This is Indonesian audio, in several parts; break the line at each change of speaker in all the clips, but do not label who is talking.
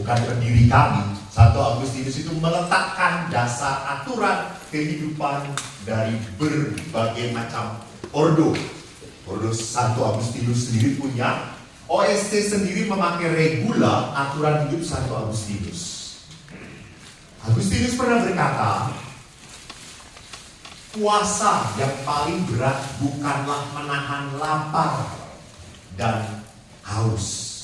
bukan pendiri kami. Santo Agustinus itu meletakkan dasar aturan kehidupan dari berbagai macam ordo. Ordo Santo Agustinus sendiri punya, OSC sendiri memakai regula aturan hidup Santo Agustinus. Agustinus pernah berkata, puasa yang paling berat bukanlah menahan lapar dan haus.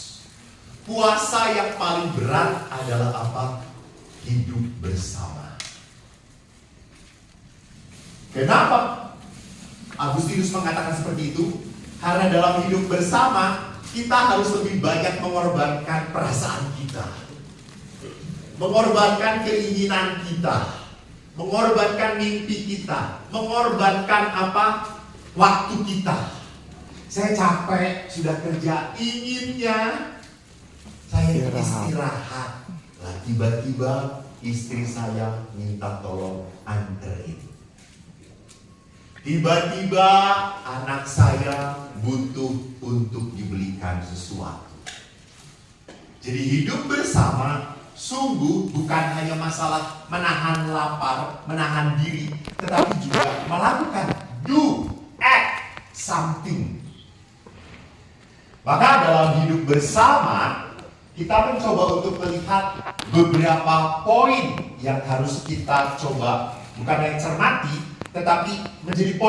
Puasa yang paling berat adalah apa? Hidup bersama. Kenapa Agustinus mengatakan seperti itu? Karena dalam hidup bersama, kita harus lebih banyak mengorbankan perasaan kita, mengorbankan keinginan kita, mengorbankan mimpi kita, mengorbankan apa? Waktu kita. Saya capek, sudah kerja, inginnya saya istirahat. Lah tiba-tiba istri saya minta tolong anterin. Tiba-tiba anak saya butuh untuk dibelikan sesuatu. Jadi hidup bersama sungguh bukan hanya masalah menahan lapar, menahan diri, tetapi juga melakukan act something. Maka dalam hidup bersama kita mencoba untuk melihat beberapa poin yang harus kita coba bukan hanya cermati, tetapi menjadi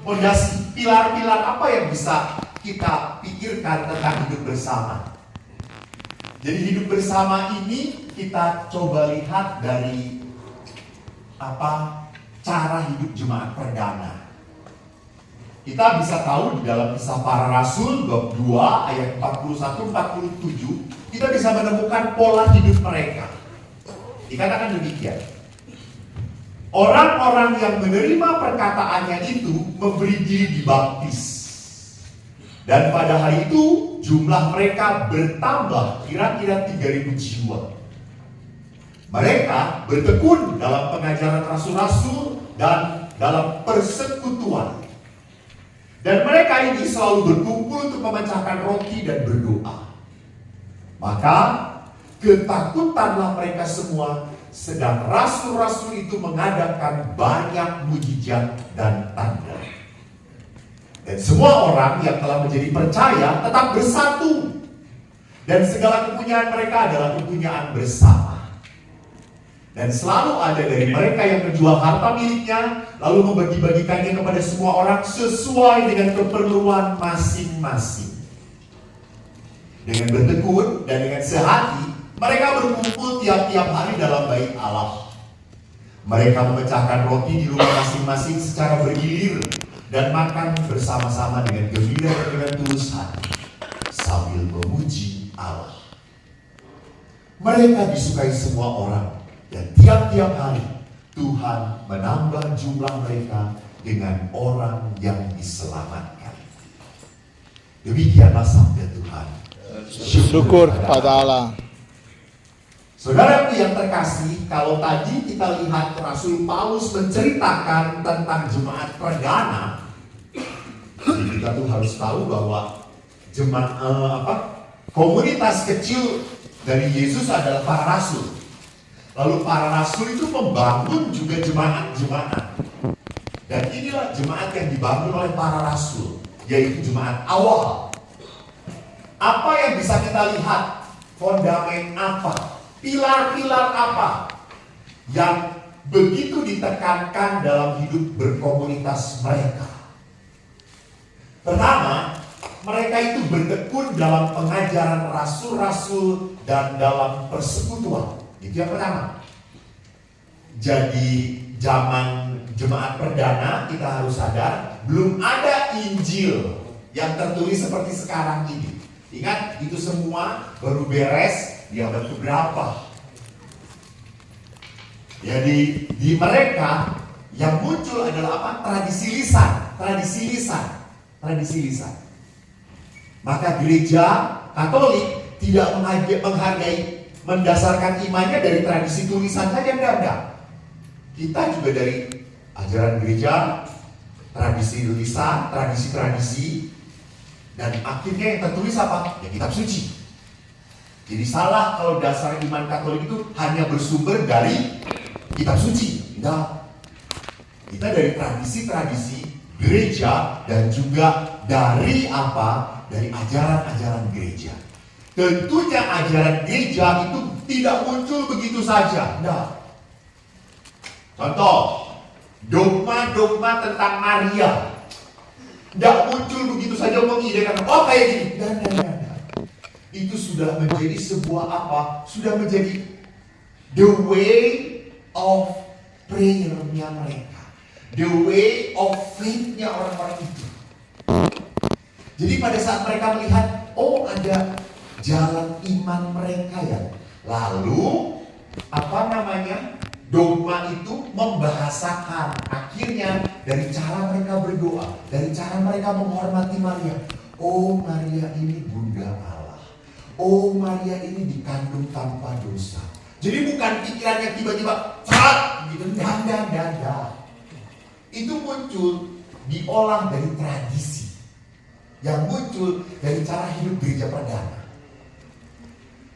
pondasi, pilar-pilar apa yang bisa kita pikirkan tentang hidup bersama. Jadi hidup bersama ini kita coba lihat dari apa cara hidup jemaat perdana. Kita bisa tahu di dalam Kisah Para Rasul bab 2 ayat 41-47 kita bisa menemukan pola hidup mereka. Dikatakan demikian. Orang-orang yang menerima perkataannya itu memberi diri dibaptis. Dan pada hari itu jumlah mereka bertambah kira-kira 3.000 jiwa. Mereka bertekun dalam pengajaran rasul-rasul dan dalam persekutuan. Dan mereka ini selalu berkumpul untuk memecahkan roti dan berdoa. Maka ketakutanlah mereka semua, sedang rasul-rasul itu mengadakan banyak mujizat dan tanda. Dan semua orang yang telah menjadi percaya tetap bersatu. Dan segala kepunyaan mereka adalah kepunyaan bersama. Dan selalu ada dari mereka yang menjual harta miliknya, lalu membagi-bagikannya kepada semua orang sesuai dengan keperluan masing-masing. Dengan bertekun dan dengan sehati, mereka berkumpul tiap-tiap hari dalam bait Allah. Mereka memecahkan roti di rumah masing-masing secara bergilir dan makan bersama-sama dengan gembira dan dengan tulus hati, sambil memuji Allah. Mereka disukai semua orang. Dan tiap-tiap hari Tuhan menambah jumlah mereka dengan orang yang diselamatkan. Demikianlah sabda Tuhan.
Syukur kepada Allah.
Saudaraku yang terkasih, kalau tadi kita lihat Rasul Paulus menceritakan tentang jemaat perdana, kita tuh harus tahu bahwa komunitas kecil dari Yesus adalah para rasul. Lalu para rasul itu membangun juga jemaat-jemaat. Dan inilah jemaat yang dibangun oleh para rasul, yaitu jemaat awal. Apa yang bisa kita lihat? Fondamen apa? Pilar-pilar apa? Yang begitu ditekankan dalam hidup berkomunitas mereka. Pertama, mereka itu bertekun dalam pengajaran rasul-rasul dan dalam persekutuan. Itu yang pertama. Jadi zaman jemaat perdana kita harus sadar belum ada Injil yang tertulis seperti sekarang ini. Ingat, itu semua baru beres di abad keberapa. Jadi di mereka yang muncul adalah apa? Tradisi lisan. Maka gereja Katolik tidak menghargai mendasarkan imannya dari tradisi tulisan saja, enggak. Kita juga dari ajaran gereja, tradisi lisan, tradisi-tradisi, dan akhirnya yang tertulis apa? Ya kitab suci. Jadi salah kalau dasar iman Katolik itu hanya bersumber dari kitab suci. Enggak. Kita dari tradisi-tradisi gereja dan juga dari apa? Dari ajaran-ajaran gereja. Tentunya ajaran gereja itu tidak muncul begitu saja. Enggak. Contoh, dogma-dogma tentang Maria. Tidak muncul begitu saja mengidekan, oh kayak gini. Dan. Itu sudah menjadi sebuah apa? Sudah menjadi the way of prayer-nya mereka. The way of faith-nya orang-orang itu. Jadi pada saat mereka melihat, oh ada jalan iman mereka ya. Lalu, apa namanya? Dogma itu membahasakan. Akhirnya dari cara mereka berdoa, dari cara mereka menghormati Maria. Oh Maria ini Bunda Allah. Oh Maria ini dikandung tanpa dosa. Jadi bukan pikirannya tiba-tiba cat gitu, dan. Itu muncul diolah dari tradisi yang muncul dari cara hidup gereja perdana.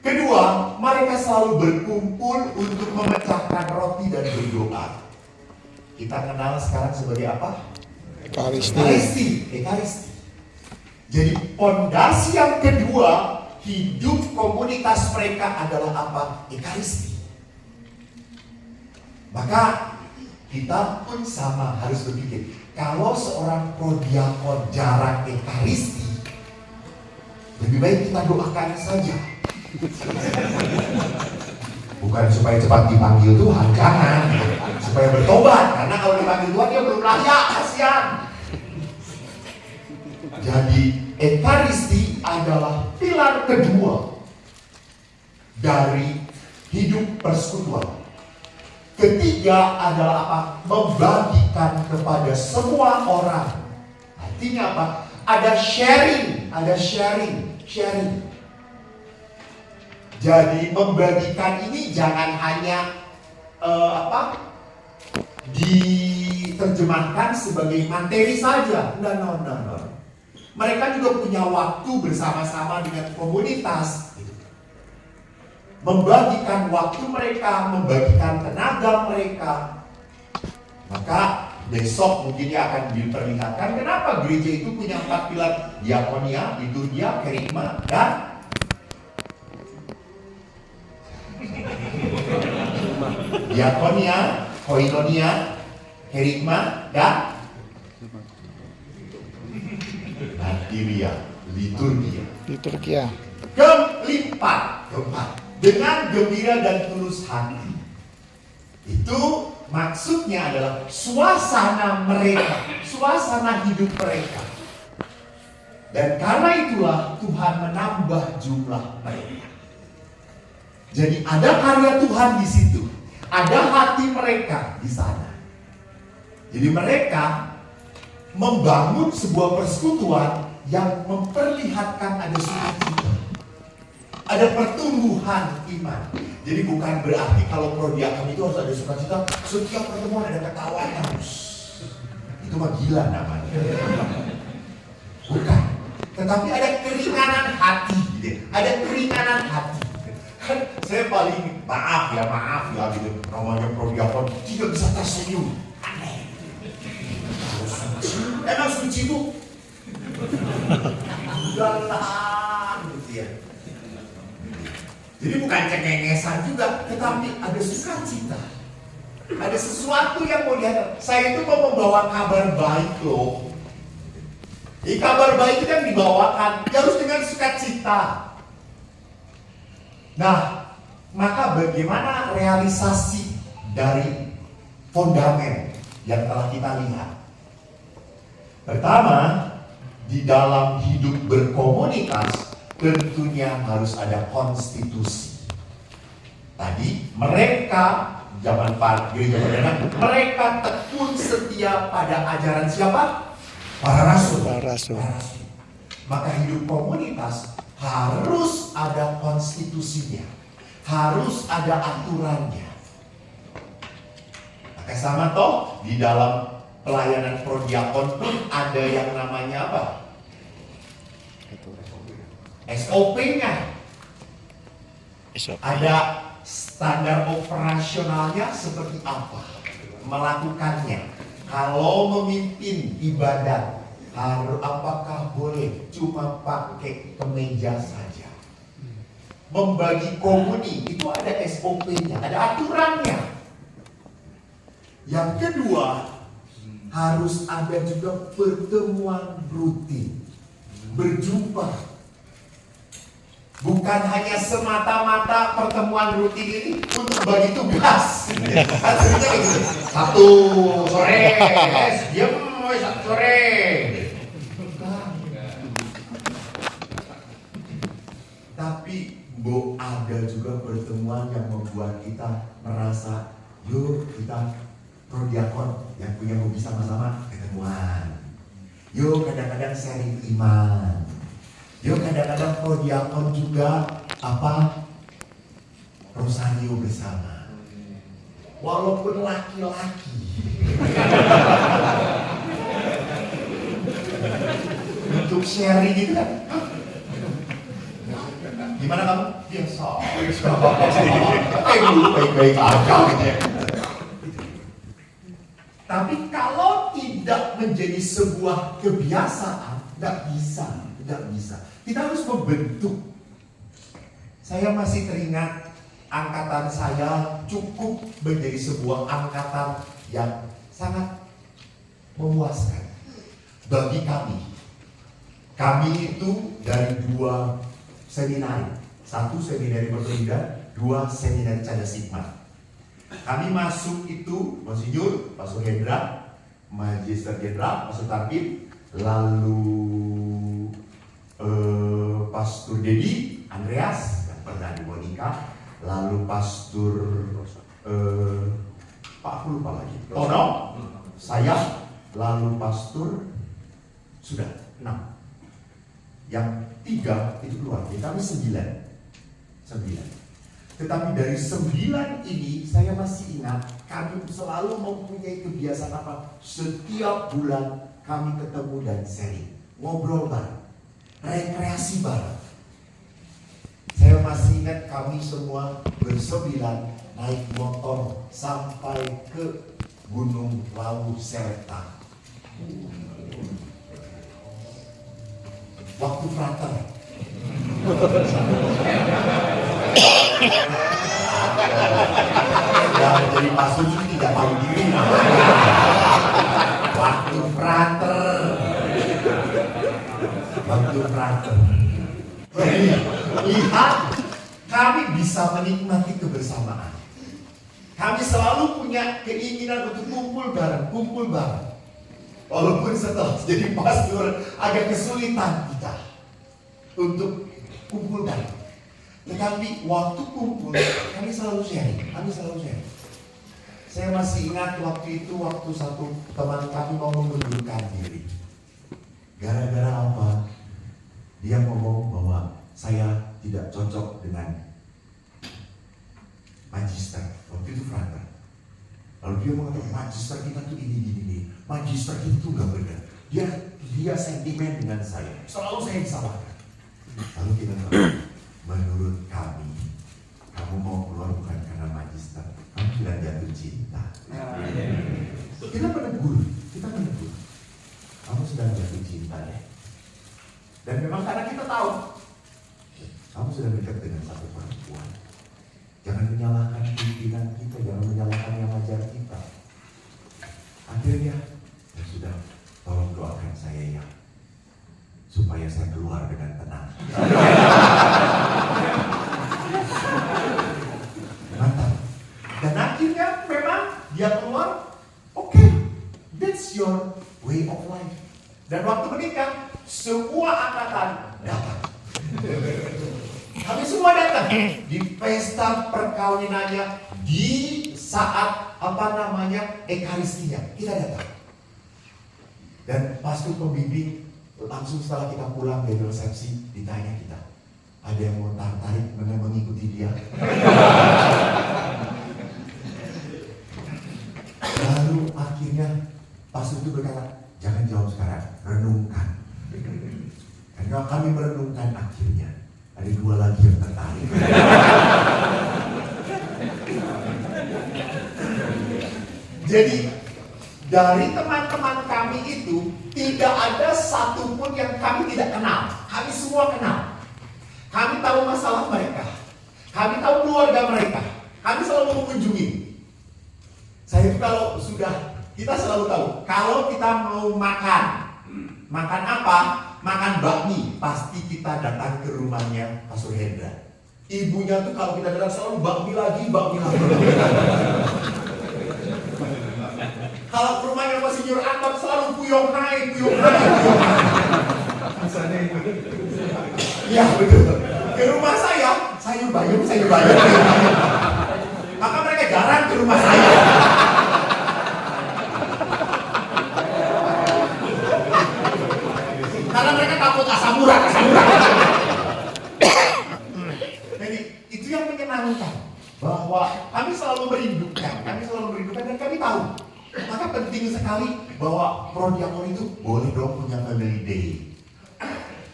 Kedua, mereka selalu berkumpul untuk memecahkan roti dan berdoa. Kita kenal sekarang sebagai apa? Ekaristi. Jadi pondasi yang kedua hidup komunitas mereka adalah apa? Ekaristi. Maka kita pun sama harus berpikir, kalau seorang prodiakon jarang ekaristi, lebih baik kita doakan saja. Bukan supaya cepat dipanggil Tuhan, jangan. Supaya bertobat, karena kalau dipanggil Tuhan dia belum layak, kasihan. Jadi ekaristi adalah pilar kedua dari hidup persekutuan. Ketiga adalah apa? Membagikan kepada semua orang. Artinya apa? Ada sharing. Jadi membagikan ini jangan hanya diterjemahkan sebagai materi saja. No. Mereka juga punya waktu bersama-sama dengan komunitas. Membagikan waktu mereka, membagikan tenaga mereka. Maka besok mungkin dia akan diperlihatkan kenapa gereja itu punya 4 pilar: diakonia, liturgia, kerigma, dan diakonia, koinonia, kerigma, dan liturgia. Keempat, dengan gembira dan tulus hati. Itu maksudnya adalah suasana mereka, suasana hidup mereka. Dan karena itulah Tuhan menambah jumlah mereka. Jadi ada karya Tuhan di situ, ada hati mereka di sana. Jadi mereka membangun sebuah persekutuan yang memperlihatkan ada sukacita, ada pertumbuhan iman. Jadi bukan berarti kalau prodiakon itu harus ada sukacita, setiap pertemuan ada ketawa terus. Itu mah gila namanya. Bukan. Tetapi ada keringanan hati, gitu. Ada keringanan hati. Kan saya paling maaf ya gitu. Namanya prodiakon tidak bisa tersenyum. Aneh. Emang suci itu udahlah gitu ya. Jadi bukan cengengesan juga, tetapi ada sukacita. Ada sesuatu yang mau dihadap. Saya itu mau membawa kabar baik loh. Kabar baik itu yang dibawakan harus dengan sukacita. Nah, maka bagaimana realisasi dari fondamen yang telah kita lihat? Pertama, di dalam hidup berkomunitas tentunya harus ada konstitusi. Tadi mereka zaman gereja perdana, mereka tekun setia pada ajaran siapa? Para rasul. Maka hidup komunitas harus ada konstitusinya, harus ada aturannya. Maka sama toh di dalam pelayanan prodiakon pun ada yang namanya apa? SOP-nya. Ada standar operasionalnya seperti apa? Melakukannya. Kalau memimpin ibadat, apakah boleh cuma pakai kemeja saja? Membagi komuni, itu ada SOP-nya, ada aturannya. Yang kedua, harus ada juga pertemuan rutin, berjumpa. Bukan hanya semata-mata pertemuan rutin ini untuk bagi tugas. Hasilnya gitu. Sabtu sore, diam Sabtu sore. Tapi ada juga pertemuan yang membuat kita merasa, yuk kita prodiakon yang punya hobi sama-sama ketemuan. Yuk kadang-kadang sharing iman. Yuk kadang-kadang prodiakon juga rosario bersama. Walaupun laki-laki. Untuk sharing itu kan. Gimana kamu? Biasa. Baik-baik aja gitu ya. Tapi kalau tidak menjadi sebuah kebiasaan, tidak bisa. Kita harus membentuk. Saya masih teringat angkatan saya cukup menjadi sebuah angkatan yang sangat memuaskan bagi kami. Kami itu dari 2 seminari, 1 seminari Perpindah, 2 seminari Cadas Hikmat. Kami masuk itu Monsinyur, Pastor Hendra, Magister Jenderal, Pastor Tarbit, lalu Pastor Dedi, Andreas, yang pernah di Monica, lalu Pastor Pak aku lupa lagi, Tono, saya, lalu Pastor, sudah 6. Yang 3 itu keluar, kami 9. Tetapi dari 9 ini saya masih ingat kami selalu mempunyai kebiasaan apa? Setiap bulan kami ketemu dan sharing, ngobrol bareng, rekreasi bareng. Saya masih ingat kami semua bersembilan naik motor sampai ke Gunung Lawu Serta. Waktu frater. Yang jadi pastor tidak tahu diri. Waktu frater. Lihat, kami bisa menikmati kebersamaan. Kami selalu punya keinginan untuk kumpul bareng. Walaupun setelah jadi pastor agak kesulitan kita untuk kumpul bareng. Tetapi waktu kumpul kami selalu sharing. Saya masih ingat waktu itu satu teman kami mau mengundurkan diri. Gara-gara apa? Dia ngomong bahwa saya tidak cocok dengan magister. Waktu itu frater. Lalu dia mengatakan magister kita tuh ini. Magister itu nggak benar. Dia sentimen dengan saya. Selalu saya disalahkan. Lalu kita bilang, menurut kami, kamu mau keluar bukan karena magister, kamu sudah jatuh cinta. Kita menegur. Kamu sedang jatuh cinta ya. Dan memang karena kita tahu, kamu sudah dekat dengan satu perempuan. Jangan menyalahkan pimpinan kita, jangan menyalahkan yang ajar kita. Akhirnya, ya sudah, tolong doakan saya ya, supaya saya keluar dengan tenang. Mantap. Dan akhirnya memang dia keluar, oke, that's your way of life. Dan waktu menikah, semua angkatan datang. Kami semua datang di pesta perkawinannya, di saat ekaristinya kita datang. Dan pastor pembimbing langsung setelah kita pulang dari resepsi ditanya kita, ada yang mau tertarik mengikuti dia? Lalu akhirnya pastor itu berkata, jangan jawab sekarang, renungkan. Karena kami merenungkan akhirnya ada 2 lagi yang tertarik. Jadi dari teman-teman kami itu tidak ada satupun yang kami tidak kenal. Kami semua kenal. Kami tahu masalah mereka. Kami tahu keluarga mereka. Kami selalu mengunjungi. Saya itu kalau sudah, kita selalu tahu. Kalau kita mau makan apa? Makan bakmi. Pasti kita datang ke rumahnya Pastor Hendra. Ibunya tuh kalau kita datang selalu bakmi lagi. Kalau ke rumahnya masih nyuruh Anton selalu puyong hai. Misalnya itu. Ya betul. Ke rumah saya sayur bayam. Maka mereka jarang ke rumah saya. Karena mereka takut asam urat. Jadi itu yang menyenangkan, bahwa kami selalu merindukan dan kami tahu. Maka penting sekali bahwa prodiakon itu boleh dong punya family day.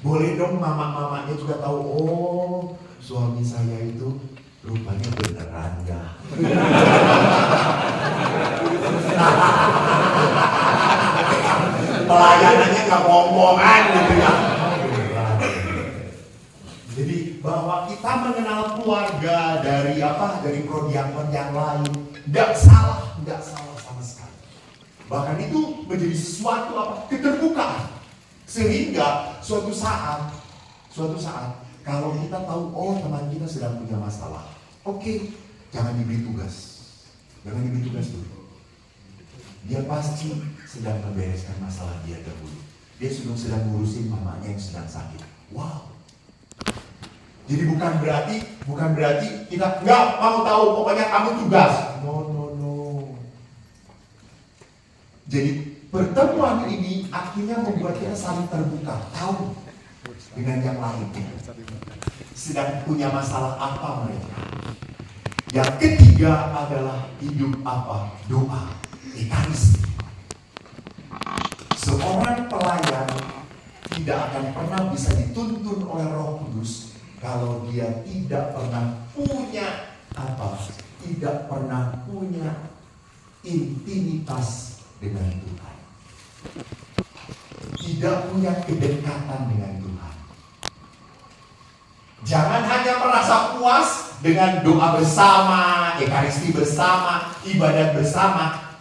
Boleh dong mama-mamanya juga tahu, oh suami saya itu rupanya beneran ya. Pelayanannya nggak bohongan gitu ya. Jadi bahwa kita mengenal keluarga dari prodiakon yang lain, nggak salah sama sekali. Bahkan itu menjadi sesuatu keterbukaan. Sehingga suatu saat kalau kita tahu, oh teman kita sedang punya masalah, oke, jangan diberi tugas dulu. Dia pasti sedang membereskan masalah dia dahulu. Dia sedang ngurusin mamanya yang sedang sakit. Wow. Jadi bukan berarti kita nggak mau tahu, pokoknya kamu tugas. No. Jadi pertemuan ini akhirnya membuat kita saling terbuka, tahu dengan yang lain sedang punya masalah apa mereka. Yang ketiga adalah hidup doa, ekaristi. Seorang pelayan tidak akan pernah bisa dituntun oleh Roh Kudus kalau dia tidak pernah punya intimitas dengan Tuhan. Tidak punya kedekatan dengan Tuhan. Jangan hanya merasa puas dengan doa bersama, ekaristi bersama, ibadat bersama.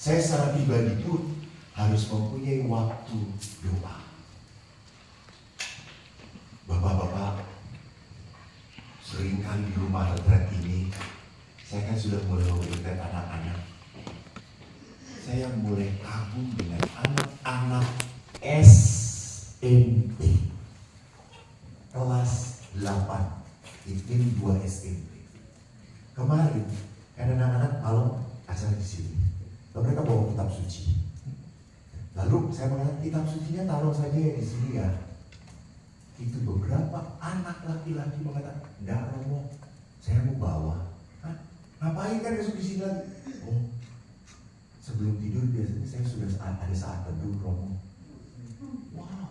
Saya secara pribadi pun harus mempunyai waktu doa. Bapak-bapak, seringkali di rumah retret ini, saya kan sudah mulai retret anak-anak. Saya mulai kagum dengan anak-anak SMP kelas 8, itu 2 SMP. Kemarin ada anak-anak malam asal di sini. Lalu mereka bawa kitab suci. Lalu saya mengatakan kitab sucinya taruh saja di sini ya. Itu beberapa anak laki-laki mengatakan, "Enggak, Romo, saya mau bawa." Hah? Ngapain kan besok di sini lagi? Oh, sebelum tidur biasanya saya sudah ada saat teduh, Romo. Wow.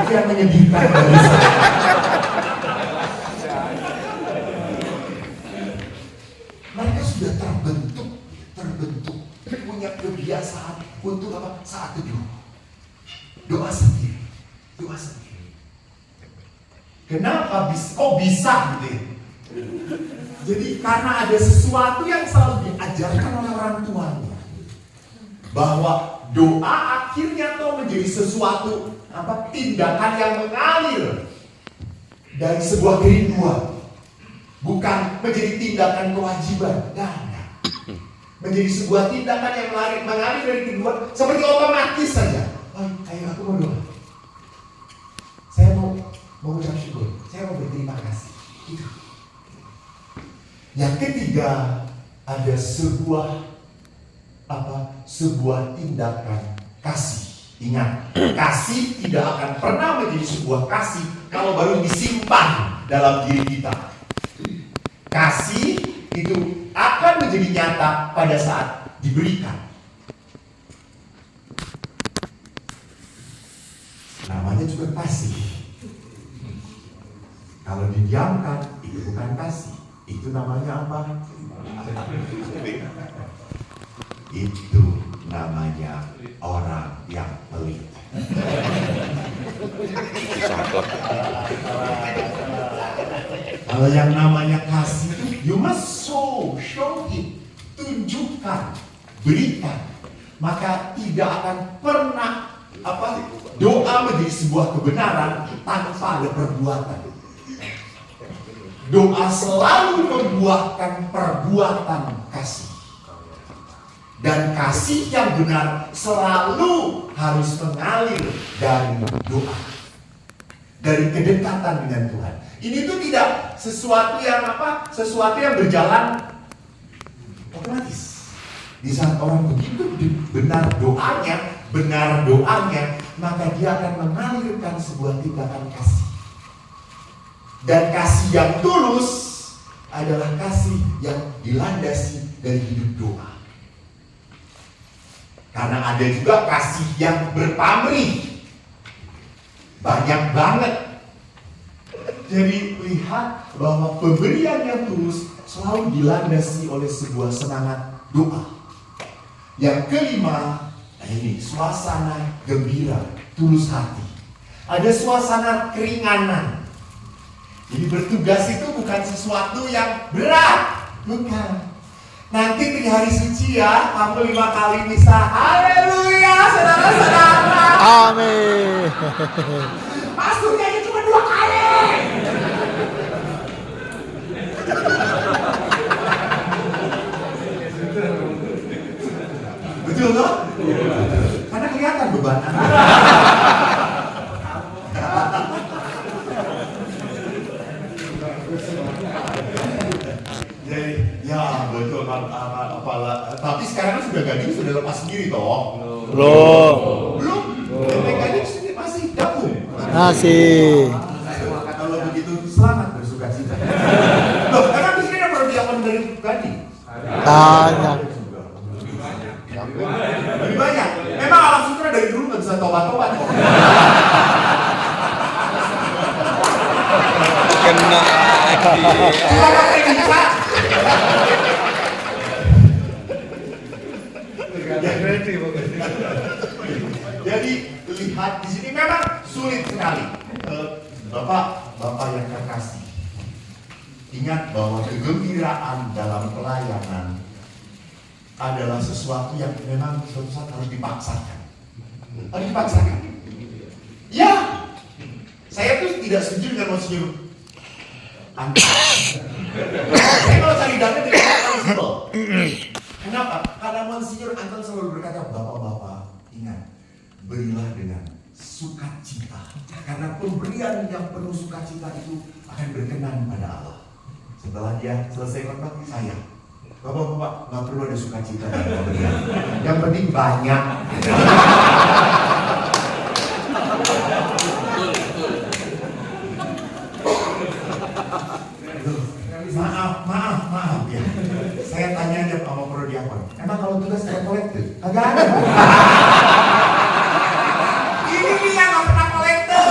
Itu yang menyedihkan dari saya. Mereka sudah terbentuk punya kebiasaan untuk saat teduh. Doa sendiri. Kenapa kok bisa gitu ya? Jadi karena ada sesuatu yang selalu diajarkan oleh orang tuanya, bahwa doa akhirnya tuh menjadi sesuatu tindakan yang mengalir dari sebuah kerinduan, bukan menjadi tindakan kewajiban. Menjadi sebuah tindakan yang mengalir dari kerinduan, seperti otomatis saja. Oh, ayo aku mau doa. Saya mau mengucap syukur. Saya mau berterima kasih. Gitu. Yang ketiga, ada sebuah tindakan kasih. Ingat, kasih tidak akan pernah menjadi sebuah kasih kalau baru disimpan dalam diri kita. Kasih itu akan menjadi nyata pada saat diberikan. Namanya juga kasih. Kalau didiamkan, itu bukan kasih. Itu namanya apa? Itu namanya orang yang pelit. Kalau yang namanya kasih itu, you must show it, tunjukkan, berikan. Maka tidak akan pernah doa menjadi sebuah kebenaran tanpa ada perbuatan. Doa selalu membuahkan perbuatan kasih. Dan kasih yang benar selalu harus mengalir dari doa. Dari kedekatan dengan Tuhan. Ini tuh tidak sesuatu yang berjalan otomatis. Di saat orang begitu benar doanya, maka dia akan mengalirkan sebuah tindakan kasih. Dan kasih yang tulus adalah kasih yang dilandasi dari hidup doa. Karena ada juga kasih yang berpamrih. Banyak banget. Jadi lihat bahwa pemberian yang tulus selalu dilandasi oleh sebuah semangat doa. Yang kelima, ini suasana gembira, tulus hati. Ada suasana keringanan. Jadi bertugas itu bukan sesuatu yang berat, bukan. Nanti di hari suci ya, kamu 5 kali bisa haleluya, saudara-saudara.
Amin.
Pasturnya itu cuma 2 kali. Betul loh? Karena kelihatan beban Anda. Jadi, ya betul. Tapi sekarang sudah gading sudah lepas sendiri toh? Belum. Yang gading masih gabung.
Masih.
Kalau begitu selamat bersuka cita. Loh, karena di sini ada perdiaman dari gading.
Banyak.
Lebih banyak. Memang alam sutra dari dulu nggak bisa tobat-tobat.
Kena.
Bisa. Jadi lihat di sini memang sulit sekali. Bapak yang terkasih, ingat bahwa kegembiraan dalam pelayanan adalah sesuatu yang memang suatu saat harus dipaksakan. Harus dipaksakan. Ya, saya tuh tidak setuju dengan Monsinyur Anton. Saya kalau cari dana dari Anton. Kenapa? Karena Monsinyur Anton selalu berkata, bapak-bapak, ingat, berilah dengan sukacita. Karena pemberian yang penuh sukacita itu akan berkenan pada Allah. Setelah dia selesai khotbah, saya, bapak-bapak, nggak perlu ada sukacita dan pemberian. Yang penting banyak. Maaf ya. Saya tanya aja sama prodiakon. Emang kalau tugas saya kolektif? Agak ada. Ini dia nggak pernah kolektif.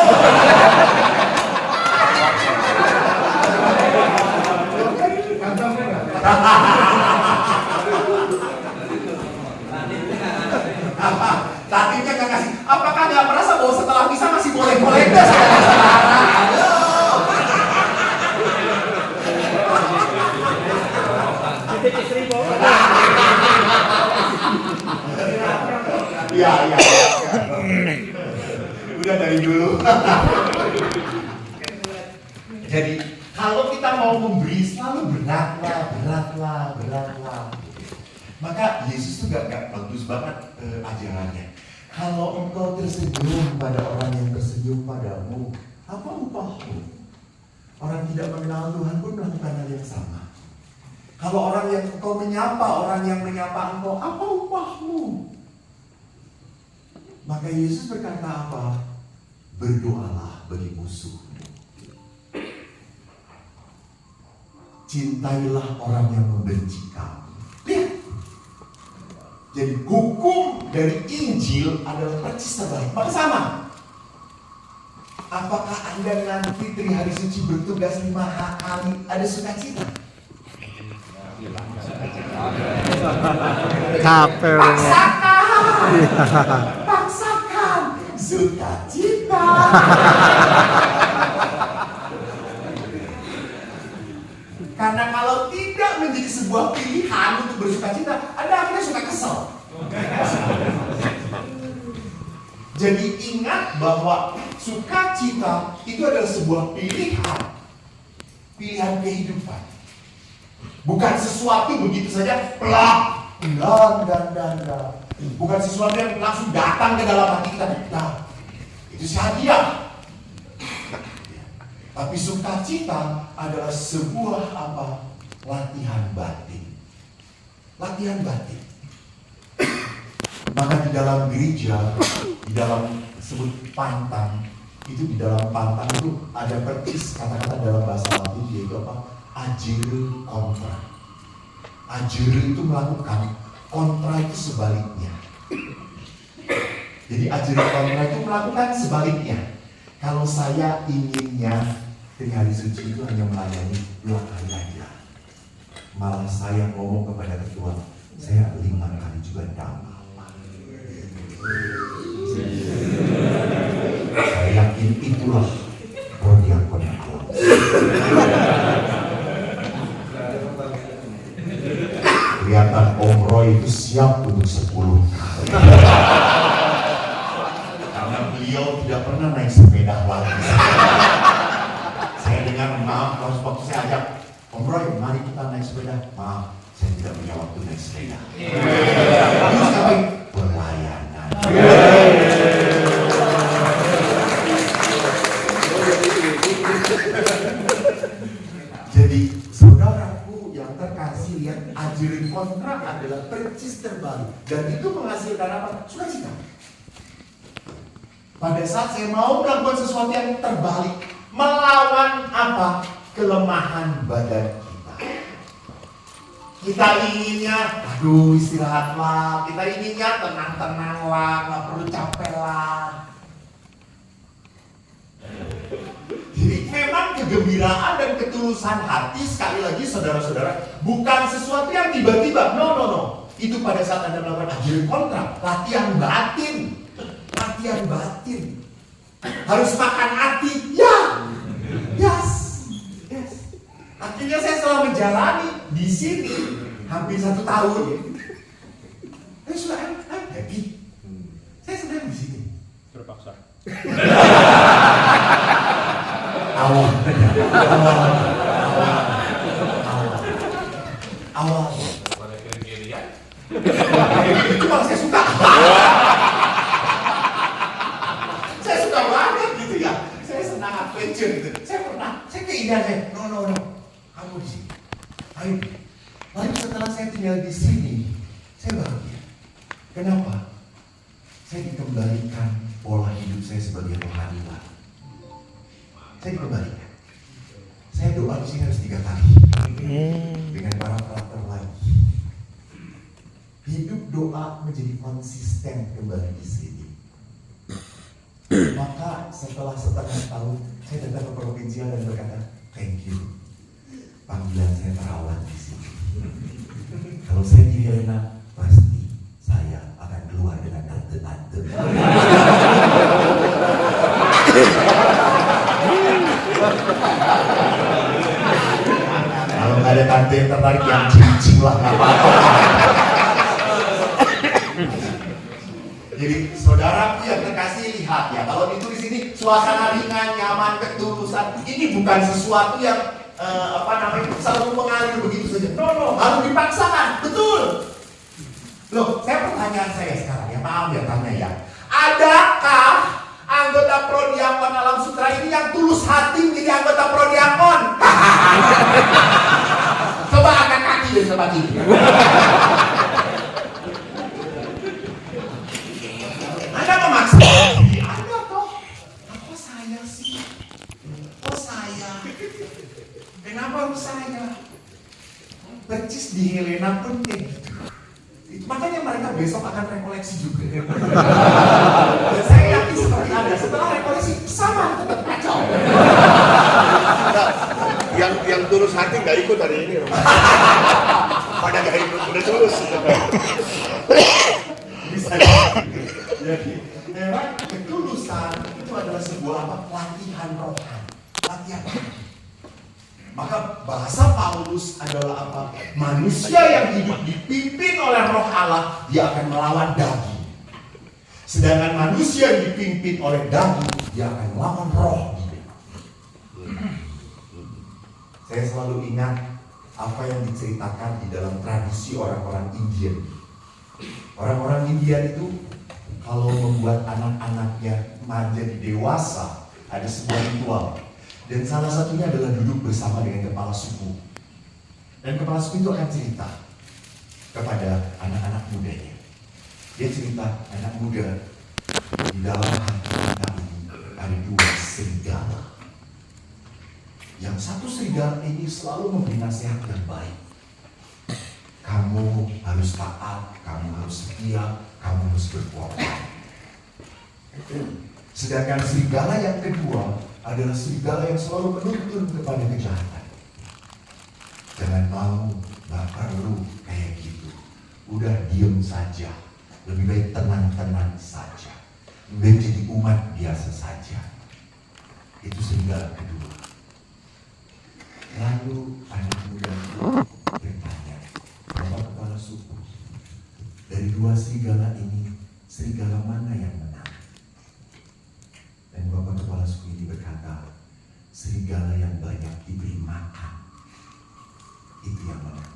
Tatipnya nggak kasih. Apakah nggak merasa bahwa setelah bisa masih boleh kolektif? Iya. Udah dari dulu. Jadi kalau kita mau memberi selalu beratlah. Maka Yesus tuh gak bagus banget ajarannya. Kalau engkau tersenyum pada orang yang tersenyum padamu, apa upahmu? Orang tidak mengenal Tuhan pun melakukan hal yang sama. Kalau orang yang engkau menyapa, orang yang menyapa engkau, apa upahmu? Maka Yesus berkata apa? Berdoalah bagi musuh. Cintailah orang yang membenci kamu. Lihat. Jadi hukum dari Injil adalah percis terbalik. Maka sama. Apakah Anda nanti di hari suci bertugas 5 kali ada sukacita?
Capek.
Paksakan sukacita. Karena kalau tidak menjadi sebuah pilihan untuk bersukacita, Anda akhirnya suka kesel. Jadi ingat bahwa sukacita itu adalah sebuah pilihan. Pilihan kehidupan. Bukan sesuatu begitu saja plak, dan. Bukan sesuatu yang langsung datang ke dalam hati kita. Nah, itu hadiah. Tapi sukacita adalah sebuah latihan batin. Latihan batin. Maka di dalam gereja, di dalam sebut pantang, itu di dalam pantang itu ada persis kata-kata dalam bahasa Latin yaitu agere kontra. Agere itu melakukan, kontra itu sebaliknya. Jadi agere kontra itu melakukan sebaliknya. Kalau saya inginnya di hari suci itu hanya melayani 2 kali aja, malah saya ngomong kepada ketua, saya 5 kali juga tidak apa-apa. Saya yakin itulah prodiakon Allah. Kelihatan Om Roy itu siap untuk 10 kali. Karena beliau tidak pernah naik sepeda lagi. Saya dengar, maaf, waktu saya ajak Om Roy, mari kita naik sepeda. Maaf, saya tidak punya waktu naik sepeda. Terus ngapain? Pelayanan. Jadi saudaraku yang terkasih, lihat ajaran kontra adalah percis terbaru, dan itu menghasilkan apa? Sukacita. Pada saat saya mau melakukan sesuatu yang terbalik, melawan apa? Kelemahan badan kita. Kita inginnya, aduh istirahatlah. Kita inginnya tenang-tenanglah, nggak perlu capek lah. Jadi memang kegembiraan dan ketulusan hati, sekali lagi saudara-saudara, bukan sesuatu yang tiba-tiba. No. Itu pada saat Anda melakukan ajaran kontra, latihan batin. Latihan batin. Harus makan hati. Ya. Yes. Akhirnya saya setelah menjalani di sini hampir 1 tahun, saya sudah happy. Saya senang di sini.
Terpaksa.
Awal.
Pada kiri-kirian.
Itu malah saya suka. Saya suka banget gitu ya. Saya senang adventure gitu. Saya keinginan saya. No. Kamu di sini. Ayo. Lalu setelah saya tinggal di sini, saya bahagia. Kenapa? Saya dikembalikan pola hidup saya sebagai rohani lagi. Saya dikembalikan. Saya doa di sini harus 3 kali dengan para karakter lagi. Hidup doa menjadi konsisten kembali di sini. Maka setelah 1,5 tahun, saya datang ke provinsial dan berkata, thank you. Panggilan saya terawat di sini. Kalau saya di Helena, pasti saya akan keluar dengan tante-tante. Kalau nggak ada tante yang tertarik, yang cincin lah nggak apa-apa. Jadi saudaraku yang terkasih, lihat ya, kalau itu di sini suasana ringan, nyaman, ketulusan. Ini bukan sesuatu yang selalu mengalir begitu saja. No, harus dipaksakan, betul. Loh, pertanyaan saya sekarang ya, maaf ya tanya ya. Adakah anggota prodiakon Alam Sutra ini yang tulus hati menjadi anggota prodiakon? Coba angkat kaki dan coba kiri. Anda memaksa. Anda toh, apa saya sih? Oh saya. Kenapa harus saya? Percis di Helena pun kayak gitu. Makanya mereka besok akan rekoleksi juga. Dan saya yakin seperti Anda, setelah rekoleksi sama tetap
tulus hati nggak ikut hari ini. Pada nggak ikut, udah tulus.
Bisa. Jadi, memang ketulusan itu adalah sebuah latihan rohani, latihan rohani. Maka bahasa Paulus adalah apa? Manusia yang hidup dipimpin oleh Roh Allah, dia akan melawan daging. Sedangkan manusia yang dipimpin oleh daging, dia akan melawan roh. Saya selalu ingat apa yang diceritakan di dalam tradisi orang-orang Indian. Orang-orang Indian itu kalau membuat anak-anaknya menjadi dewasa, ada sebuah ritual. Dan salah satunya adalah duduk bersama dengan kepala suku. Dan kepala suku itu akan cerita kepada anak-anak mudanya. Dia cerita, anak muda, di dalam hati kita ini ada dua serigala. Yang satu serigala ini selalu memberi nasihat yang baik. Kamu harus taat, kamu harus setia, kamu harus berkorban. Sedangkan serigala yang kedua adalah serigala yang selalu menuntun kepada kejahatan. Jangan mau, gak perlu kayak gitu. Udah diem saja. Lebih baik tenang-tenang saja. Lebih baik jadi umat biasa saja. Itu serigala kedua. Lalu anak muda itu bertanya, Bapak Kepala Suku, dari dua serigala ini, serigala mana yang menang? Dan Bapak Kepala Suku ini berkata, serigala yang banyak diberi makan, itu yang menang.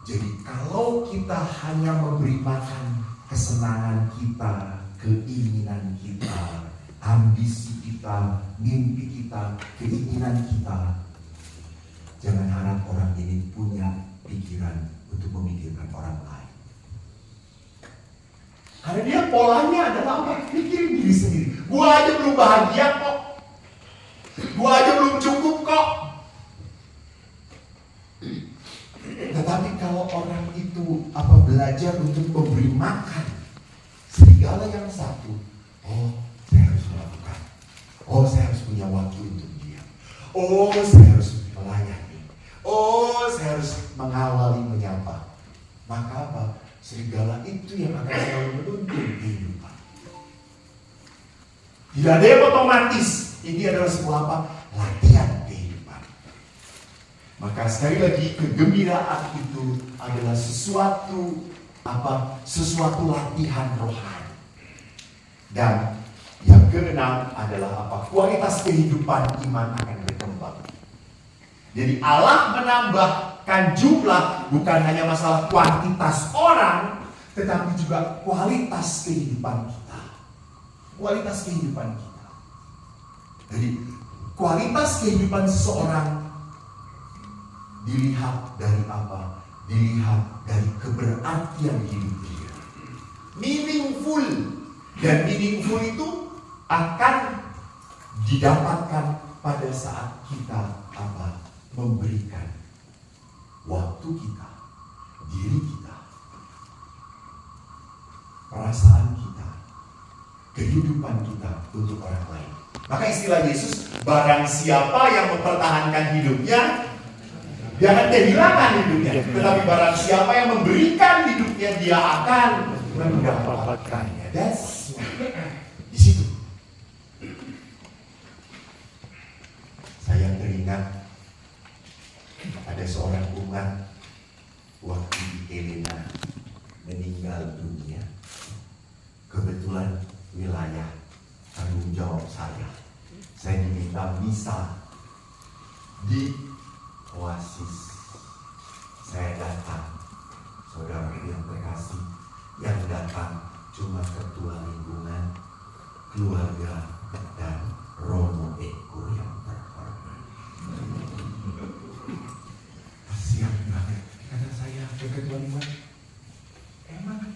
Jadi kalau kita hanya memberi makan kesenangan kita, keinginan kita, ambisi kita, mimpi kita, keinginan kita, jangan harap orang ini punya pikiran untuk memikirkan orang lain. Karena dia polanya adalah apa? Pikirin diri sendiri. Gua aja belum bahagia kok. Gua aja belum cukup kok. Tetapi kalau orang itu belajar untuk memberi makan serigala yang satu, oh saya harus melakukan. Oh saya harus punya waktu untuk dia. Oh saya harus melayani. Oh saya harus mengawali menyapa. Maka apa? Serigala itu yang akan selalu menuntun kehidupan. Tidak ada yang otomatis. Ini adalah sebuah apa? Latihan kehidupan. Maka sekali lagi kegembiraan itu adalah sesuatu latihan rohani. Dan yang keenam adalah apa? Kualitas kehidupan iman akan berkembang. Jadi Allah menambahkan jumlah bukan hanya masalah kuantitas orang, tetapi juga kualitas kehidupan kita. Kualitas kehidupan kita. Jadi kualitas kehidupan seseorang dilihat dari apa? Dilihat dari keberartian hidup dia. Meaningful. Dan meaningful itu akan didapatkan pada saat kita memberikan waktu kita, diri kita, perasaan kita, kehidupan kita untuk orang lain. Maka istilah Yesus, barang siapa yang mempertahankan hidupnya, jangan kehilangan hidupnya. Tetapi barang siapa yang memberikan hidupnya, dia akan mendapatkannya. That's di situ. Saya teringat ada seorang umat waktu di Elena meninggal dunia. Kebetulan wilayah tanggung jawab saya diminta misa di Oasis. Saya datang, saudara yang terkasih, yang datang cuma ketua lingkungan, keluarga, dan Romo Eko yang terhormat. Kasihan banget, kata saya ke ketua lingkungan, emang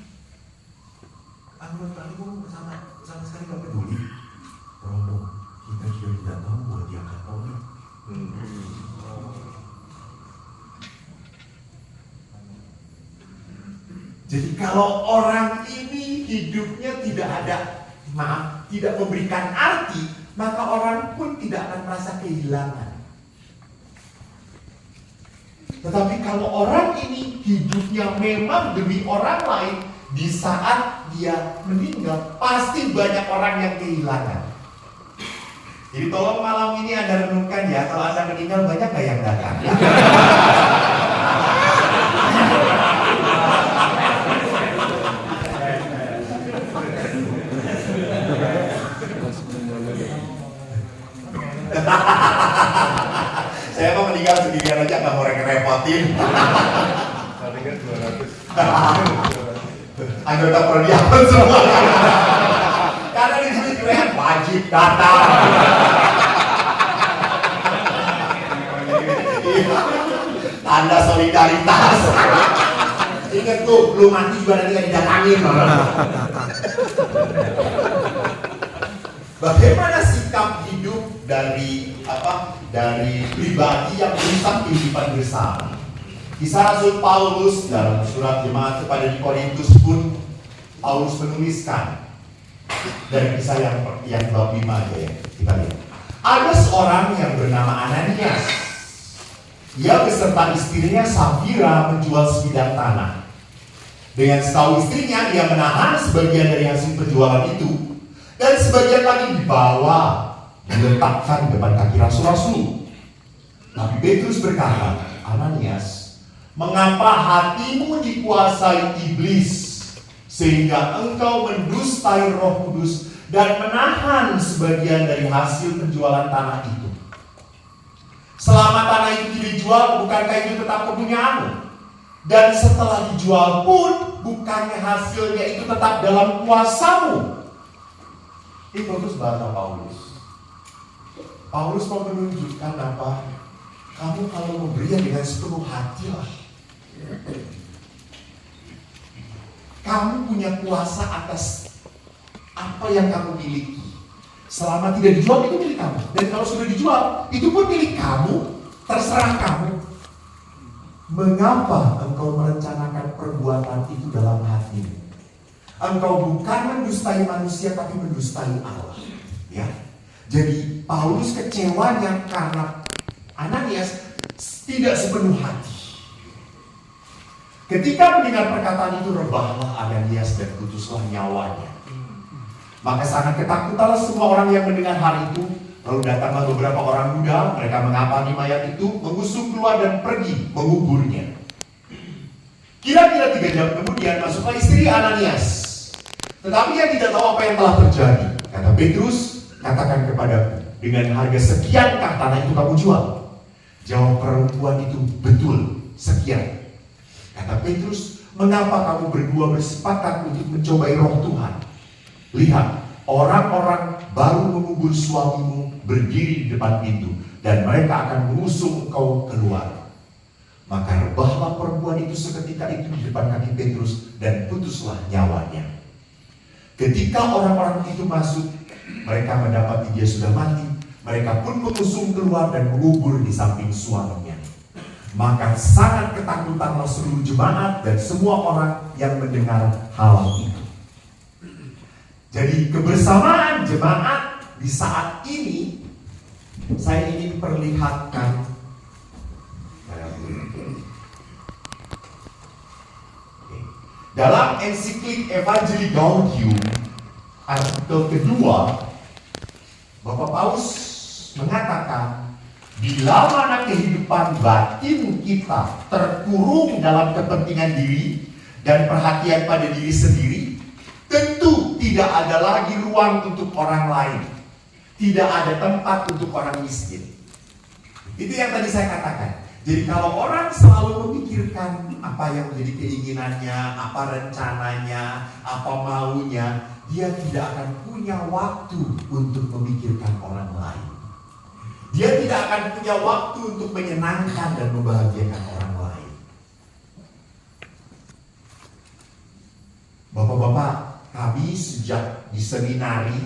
anggota lingkungan sama sekali gak peduli. Romo, kita juga tidak tahu bahwa dia Katolik. Jadi kalau orang ini hidupnya tidak memberikan arti, maka orang pun tidak akan merasa kehilangan. Tetapi kalau orang ini hidupnya memang demi orang lain, di saat dia meninggal, pasti banyak orang yang kehilangan. Jadi tolong malam ini Anda renungkan ya, kalau Anda meninggal banyak gak yang datang? Saya mau meninggal sendirian aja, gak mau repotin.
Paling kan 200.
Anggota perdiaman semua. Karena di sini keren wajib datang. Tanda solidaritas. Ingat tuh, belum mati juga nanti gak didatangin. Bagaimana sikap hidup dari pribadi yang merusak kehidupan bersama? Kisah Rasul Paulus dalam surat jemaat kepada di Korintus pun Paulus menuliskan dari kisah yang bab 5 aja ya. Kita lihat. Ada seorang yang bernama Ananias. Ia beserta istrinya Safira menjual sebidang tanah. Dengan setahu istrinya, ia menahan sebagian dari hasil penjualan itu dan sebagian lagi dibawa diletakkan depan kaki rasul-rasul. Tapi Petrus berkata, Ananias, mengapa hatimu dikuasai iblis sehingga engkau mendustai Roh Kudus dan menahan sebagian dari hasil penjualan tanah itu? Selama tanah itu tidak dijual, bukankah itu tetap kepunyaanmu? Dan setelah dijual pun, bukannya hasilnya itu tetap dalam kuasamu? Ini bagus bahasa Paulus. Paulus mau menunjukkan apa? Kamu kalau memberi dengan sepenuh hati lah. Kamu punya kuasa atas apa yang kamu miliki. Selama tidak dijual, itu milik kamu. Dan kalau sudah dijual, itu pun milik kamu. Terserah kamu. Mengapa engkau merencanakan perbuatan itu dalam hatimu? Engkau bukan mendustai manusia, tapi mendustai Allah. Ya. Jadi Paulus kecewanya karena Ananias tidak sepenuh hati. Ketika mendengar perkataan itu, rebahlah Ananias dan putuslah nyawanya. Maka sangat ketakutanlah semua orang yang mendengar hal itu. Lalu datanglah beberapa orang muda, mereka mengapani mayat itu, mengusung keluar dan pergi menguburnya. Kira-kira 3 jam kemudian masuklah istri Ananias. Tetapi ia tidak tahu apa yang telah terjadi. Kata Petrus, katakan kepadaku, dengan harga sekiankah tanah itu kamu jual? Jawab perempuan itu, betul, sekian. Kata Petrus, mengapa kamu berdua bersepakat untuk mencobai Roh Tuhan? Lihat, orang-orang baru mengubur suamimu berdiri di depan pintu, dan mereka akan mengusung engkau keluar. Maka rebahlah perempuan itu seketika itu di depan kaki Petrus, dan putuslah nyawanya. Ketika orang-orang itu masuk, mereka mendapati dia sudah mati. Mereka pun mengusung keluar dan mengubur di samping suaminya. Maka sangat ketakutanlah seluruh jemaat dan semua orang yang mendengar hal itu. Jadi kebersamaan jemaat di saat ini, saya ingin perlihatkan dalam ensiklik Evangelii Gaudium artikel kedua, Bapak Paus mengatakan, bila mana kehidupan batin kita terkurung dalam kepentingan diri dan perhatian pada diri sendiri, tentu tidak ada lagi ruang untuk orang lain. Tidak ada tempat untuk orang miskin. Itu yang tadi saya katakan. Jadi kalau orang selalu memikirkan apa yang menjadi keinginannya, apa rencananya, apa maunya, dia tidak akan punya waktu untuk memikirkan orang lain. Dia tidak akan punya waktu untuk menyenangkan dan membahagiakan orang lain. Bapak-bapak, kami sejak di seminari,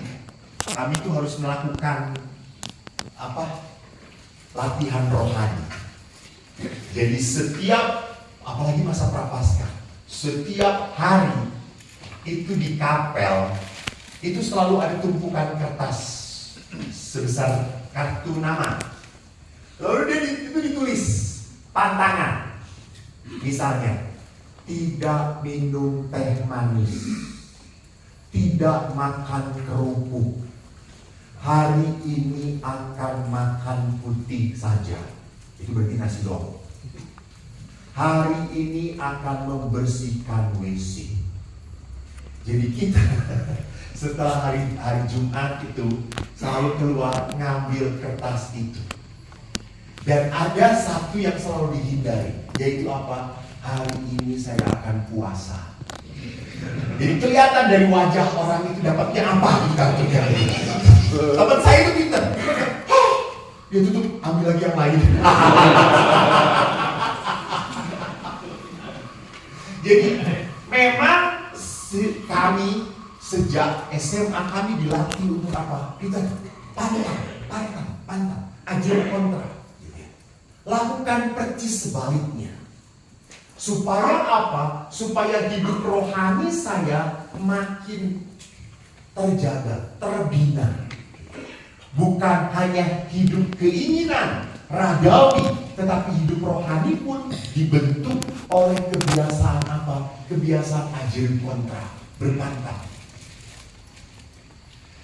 kami itu harus melakukan latihan rohani. Jadi setiap, apalagi masa prapaskah, setiap hari itu di kapel itu selalu ada tumpukan kertas sebesar kartu nama. Lalu itu ditulis pantangan. Misalnya, tidak minum teh manis, tidak makan kerupuk, hari ini akan makan putih saja. Itu berarti nasi doang. Hari ini akan membersihkan WC. Jadi kita setelah hari Jumat itu selalu keluar ngambil kertas itu. Dan ada satu yang selalu dihindari, yaitu apa? Hari ini saya akan puasa. Jadi kelihatan dari wajah orang itu dapatnya apa di kartunya. Teman saya itu pintar. Dia tutup, ambil lagi yang lain. Jadi memang kami sejak SMA kami dilatih untuk apa? Kita pantang, ajar kontra. Lakukan percis sebaliknya. Supaya apa? Supaya hidup rohani saya makin terjaga, terbina. Bukan hanya hidup keinginan ragawi, tetapi hidup rohani pun dibentuk oleh kebiasaan apa? Kebiasaan ajar kontra, berpantang.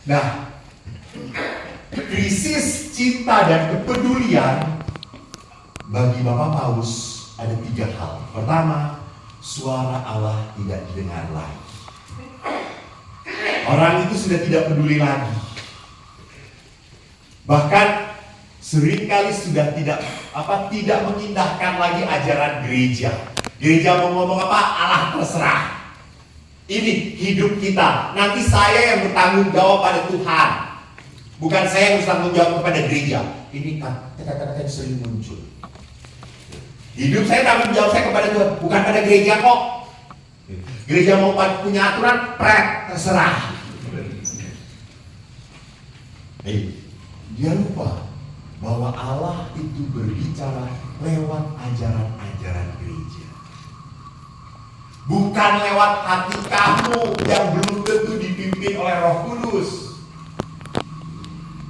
Nah, krisis cinta dan kepedulian bagi Bapak Paus ada 3 hal. Pertama, suara Allah tidak didengar lagi. Orang itu sudah tidak peduli lagi. Bahkan seringkali sudah tidak mengindahkan lagi ajaran gereja. Gereja mau ngomong apa? Allah terserah. Ini hidup kita. Nanti saya yang bertanggung jawab pada Tuhan. Bukan saya yang bertanggung jawab kepada gereja. Ini kata-kata yang sering muncul. Hidup saya tanggung jawab saya kepada Tuhan, bukan pada gereja kok. Gereja mau punya aturan, terserah. Dia lupa bahwa Allah itu berbicara lewat ajaran-ajaran gereja. Bukan lewat hati kamu yang belum tentu dipimpin oleh Roh Kudus.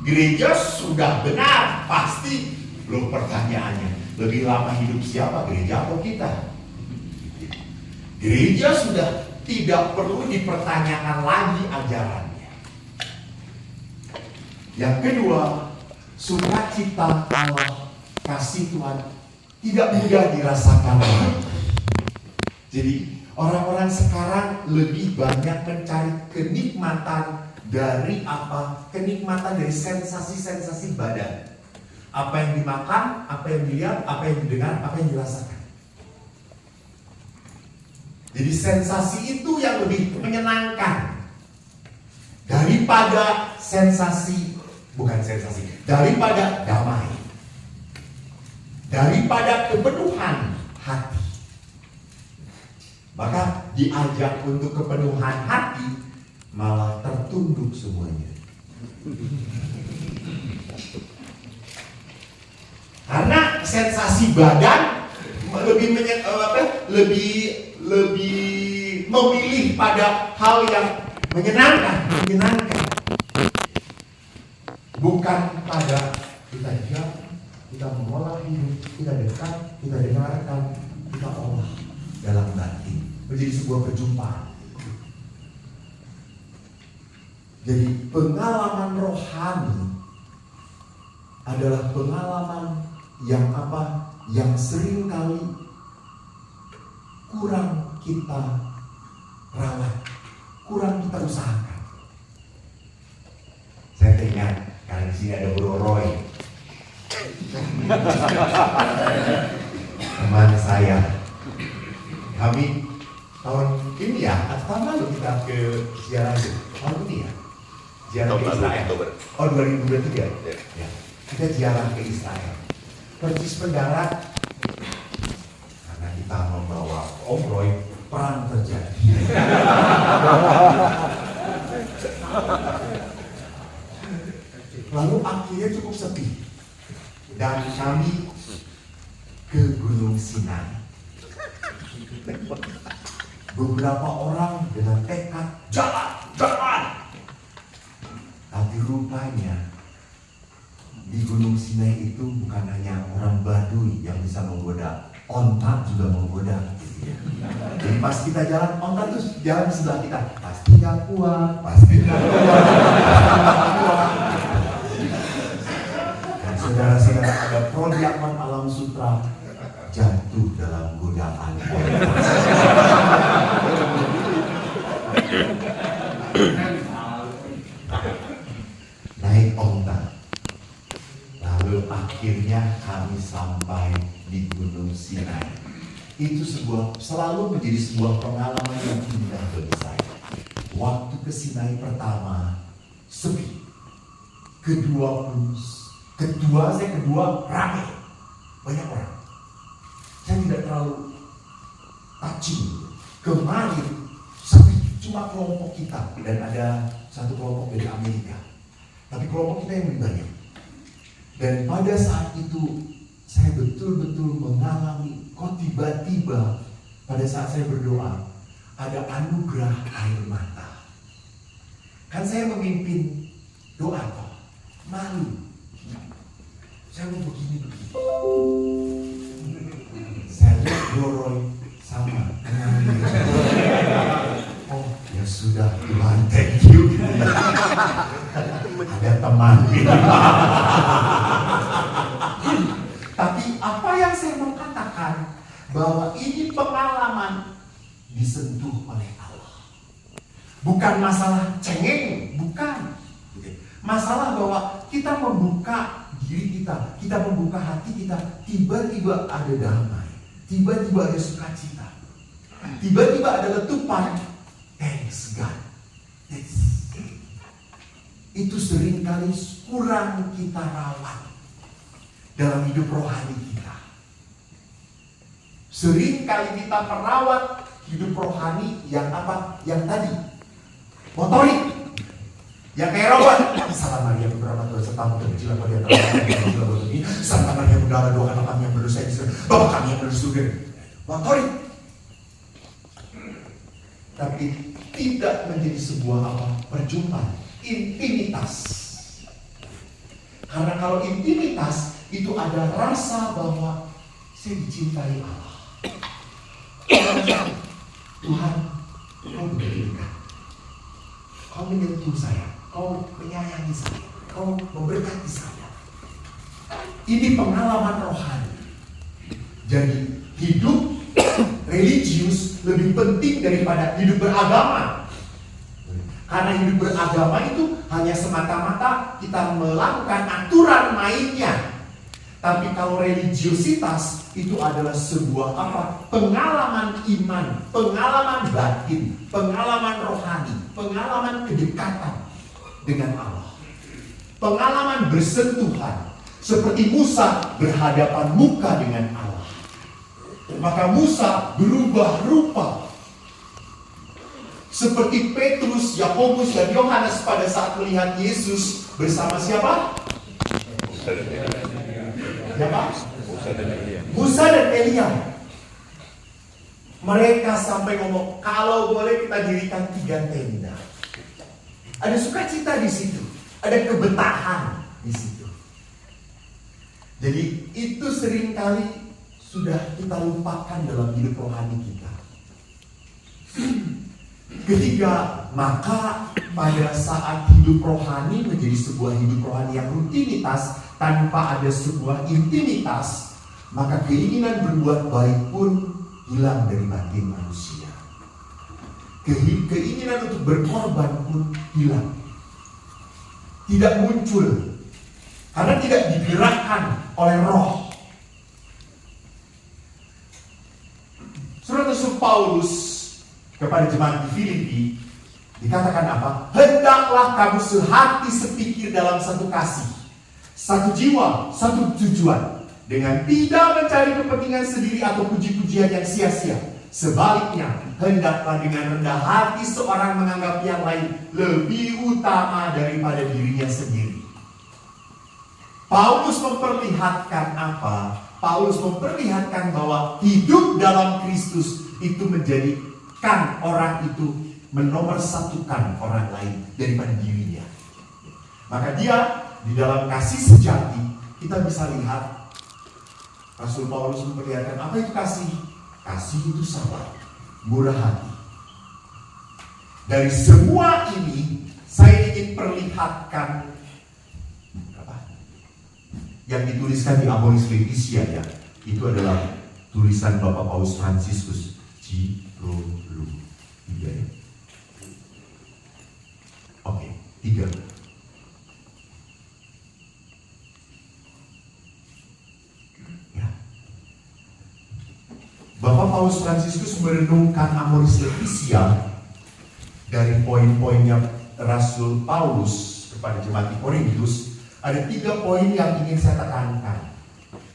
Gereja sudah benar, pasti. Belum pertanyaannya, lebih lama hidup siapa, gereja atau kita? Gereja sudah tidak perlu dipertanyakan lagi ajarannya. Yang kedua, sukacita Allah, kasih Tuhan tidak mudah dirasakan lagi. Jadi orang-orang sekarang lebih banyak mencari kenikmatan dari apa? Kenikmatan dari sensasi-sensasi badan. Apa yang dimakan, apa yang dilihat, apa yang didengar, apa yang dirasakan. Jadi sensasi itu yang lebih menyenangkan daripada daripada damai, daripada kepenuhan hati. Maka diajak untuk kepenuhan hati, malah tertunduk semuanya. Karena sensasi badan lebih memilih pada hal yang menyenangkan. Bukan pada kita diam, kita mengolah hidup, kita dekat, kita dengarkan, kita olah dalam batin. Menjadi sebuah perjumpaan. Jadi pengalaman rohani adalah pengalaman yang apa? Yang sering kali kurang kita rawat, kurang kita usahakan. Saya teringat, karena di sini ada Bro Roy, teman saya. Kami tahun ini ya, atau tahun lalu kita ke ziarah tahun ini ya, ziarah ke Israel. Oh 2023 ya. Kita ziarah ke Israel. Persis mendarat karena kita membawa Om Roy, perang terjadi. Lalu akhirnya cukup sepi dan kami ke Gunung Sinai. Beberapa orang dengan tekad jalan. Tapi rupanya kita jalan, onta terus jalan di sebelah kita. Pasti gak kuat, pasti gak kuat. Dan saudara-saudara, ada Prodiakon Alam Sutra jatuh dalam godaan. Naik onta. Lalu akhirnya kami sampai di Gunung Sinai. Itu selalu menjadi sebuah pengalaman yang indah bagi saya. Waktu ke Sinai pertama sepi, kedua ramai, banyak orang. Saya tidak terlalu touching. Kemarin sepi, cuma kelompok kita dan ada satu kelompok dari Amerika. Tapi kelompok kita yang lebih banyak. Dan pada saat itu saya betul-betul mengalami, kok tiba-tiba pada saat saya berdoa ada anugerah air mata. Kan saya memimpin doa kok, malu. Saya mau begini. Saya lihat Doroy sama. Oh ya sudah, Tuhan, thank you. Ada teman. Tapi apa yang saya mau katakan, bahwa ini pengalaman disentuh oleh Allah. Bukan masalah cengeng, bukan. Masalah bahwa kita membuka diri kita membuka hati kita, tiba-tiba ada damai, tiba-tiba ada sukacita, tiba-tiba ada letupan, thanks God. Itu seringkali kurang kita rawat dalam hidup rohani kita. Seringkali kita merawat hidup rohani yang apa? Yang tadi, motorik. Yang kayak robot. Salam Maria beberapa dosa tamu dan kecil apa dia terlalu ini. Santa Maria Bunda doa anak kami yang berdosa ini. Bapak kami yang berdosa. Motorik. Tapi tidak menjadi sebuah apa? Perjumpaan. Intimitas. Karena kalau intimitas itu ada rasa bahwa saya dicintai Allah. Tuhan, kau begitu dekat. Kau menyentuh saya, kau menyayangi saya, kau memberkati saya. Ini pengalaman rohani. Jadi hidup religius lebih penting daripada hidup beragama. Karena hidup beragama itu hanya semata-mata kita melakukan aturan mainnya. Tapi kalau religiositas itu adalah sebuah apa? Pengalaman iman, pengalaman batin, pengalaman rohani, pengalaman kedekatan dengan Allah. Pengalaman bersentuhan. Seperti Musa berhadapan muka dengan Allah. Maka Musa berubah rupa. Seperti Petrus, Yakobus, dan Yohanes pada saat melihat Yesus bersama siapa? Siapa? Musa dan Elia. Mereka sampai ngomong, kalau boleh kita dirikan 3 tenda. Ada sukacita di situ, ada kebetahan di situ. Jadi itu seringkali sudah kita lupakan dalam hidup rohani kita. Ketiga, maka pada saat hidup rohani menjadi sebuah hidup rohani yang rutinitas tanpa ada sebuah intimitas, maka keinginan berbuat baik pun hilang dari batin manusia. Keinginan untuk berkorban pun hilang. Tidak muncul karena tidak digerakkan oleh roh. Surat Rasul Paulus kepada jemaat di Filipi dikatakan apa? Hendaklah kamu sehati sepikir dalam satu kasih, satu jiwa, satu tujuan, dengan tidak mencari kepentingan sendiri atau puji-pujian yang sia-sia. Sebaliknya, hendaklah dengan rendah hati seorang menganggap yang lain lebih utama daripada dirinya sendiri. Paulus memperlihatkan apa? Paulus memperlihatkan bahwa hidup dalam Kristus itu menjadikan orang itu menomorsatukan orang lain daripada dirinya. Maka dia di dalam kasih sejati kita bisa lihat Rasul Paulus memperlihatkan apa itu kasih. Kasih itu sabar, murah hati, Dari semua ini, saya ingin perlihatkan yang dituliskan di Amoris Laetitia ya. Itu adalah tulisan Bapak Paus Fransiskus Girolamo. Iya ya. Oke, 3. Ya. Bapak Paus Fransiskus merenungkan Amoris Laetitia dari poin-poinnya Rasul Paulus kepada jemaat di Korintus. Ada 3 poin yang ingin saya tekankan.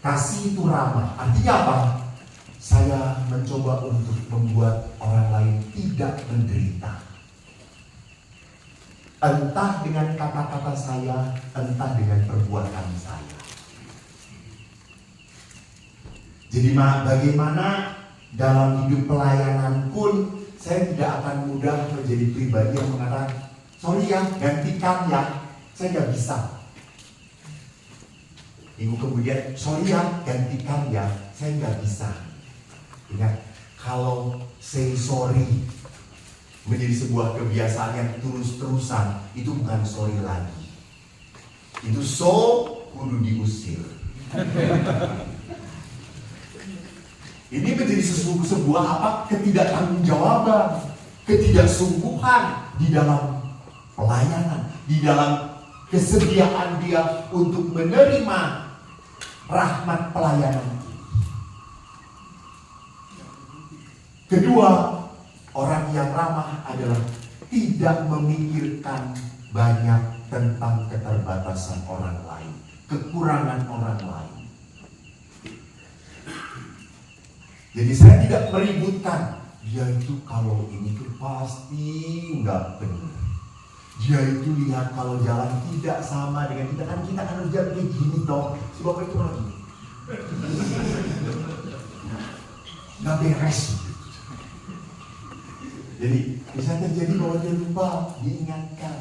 Kasih itu ramah. Artinya apa? Saya mencoba untuk membuat orang lain tidak menderita. Entah dengan kata-kata saya, entah dengan perbuatan saya. Jadi bagaimana dalam hidup pelayanan pun saya tidak akan mudah menjadi pribadi yang mengatakan, sorry ya, gantikan ya, saya nggak bisa. Minggu kemudian, sorry ya, gantikan ya, saya nggak bisa. Ingat, kalau say sorry menjadi sebuah kebiasaan yang terus-terusan, itu bukan sorry lagi. Itu kudu diusir. Ini menjadi sebuah ketidaktanggungjawaban, ketidaksungguhan di dalam pelayanan, di dalam kesediaan dia untuk menerima rahmat pelayanan. Kedua, orang yang ramah adalah tidak memikirkan banyak tentang keterbatasan orang lain, kekurangan orang lain. Jadi saya tidak meributkan, dia itu kalau ini tuh pasti nggak benar. Dia itu lihat kalau jalan tidak sama dengan kita kan harus jalan kayak gini toh. Si bapak itu lagi nggak beres. Jadi bisa terjadi bahwa dia lupa, diingatkan.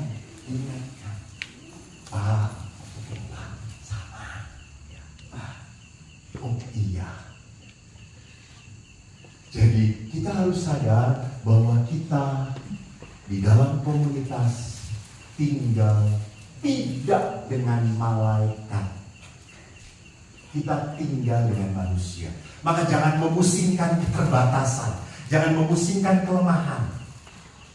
Pak, sama. Oh iya. Jadi kita harus sadar bahwa kita di dalam komunitas tinggal tidak dengan malaikat. Kita tinggal dengan manusia. Maka jangan memusingkan keterbatasan, jangan memusingkan kelemahan.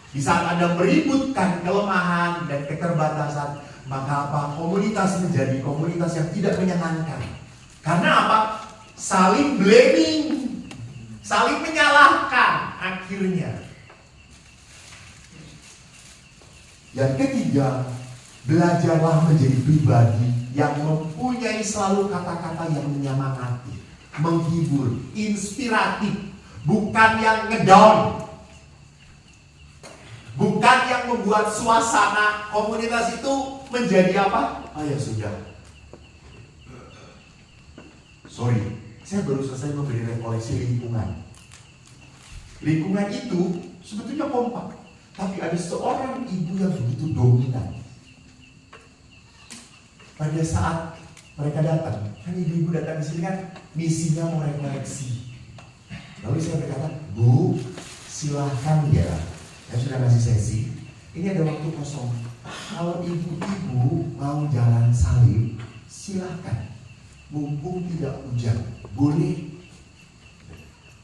Di saat Anda meributkan kelemahan dan keterbatasan, maka apa? Komunitas menjadi komunitas yang tidak menyenangkan. Karena apa? Saling blaming, saling menyalahkan akhirnya. Yang ketiga, belajarlah menjadi pribadi yang mempunyai selalu kata-kata yang menyemangati, menghibur, inspiratif, bukan yang ngedown, bukan yang membuat suasana komunitas itu menjadi apa? Oh ya sudah. Sorry, saya baru selesai memberi rekoleksi lingkungan. Lingkungan itu sebetulnya kompak, tapi ada seorang ibu yang begitu dominan. Pada saat mereka datang, kan ibu-ibu datang di sini kan misinya mau refleksi. Lalu saya berkata, Bu, silahkan ya, saya sudah kasih sesi. Ini ada waktu kosong. Kalau ibu-ibu mau jalan salib, silahkan. Mumpung tidak hujan, boleh.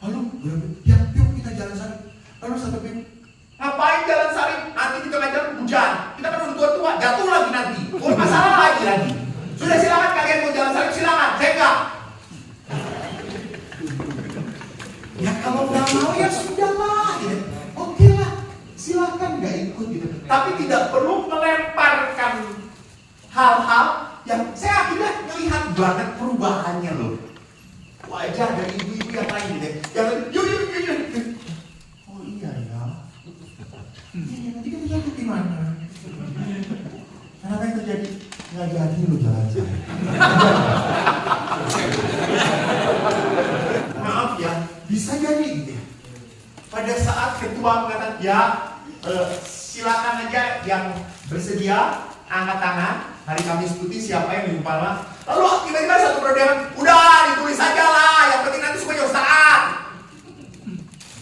Lalu yuk kita jalan salib. Lalu satu ibu, ngapain jalan salib? Nanti di tengah jalan hujan. Kita kan udah tua-tua, jatuh lagi nanti. Oh, masalah lagi. Sudah silakan kalian mau jalan salib, silakan. Saya enggak. Ya kalau nggak mau ya sudahlah. Ya. Oke lah, silakan nggak ikut gitu. Tapi tidak perlu melemparkan hal-hal yang saya akhirnya melihat banget perubahannya loh. Wajah dari ibu-ibu yang lain gitu. Yang yuk. Oh iya ya. Ini nanti kita jalan gimana? Kenapa yang terjadi? Nggak jadi lo jalan saya. Maaf ya, bisa jadi gitu. Pada saat ketua mengatakan ya silakan aja yang bersedia angkat tangan hari Kamis putih siapa yang minggu palma. Lalu tiba-tiba satu perdewan udah ditulis aja lah, yang penting nanti semuanya ustaz.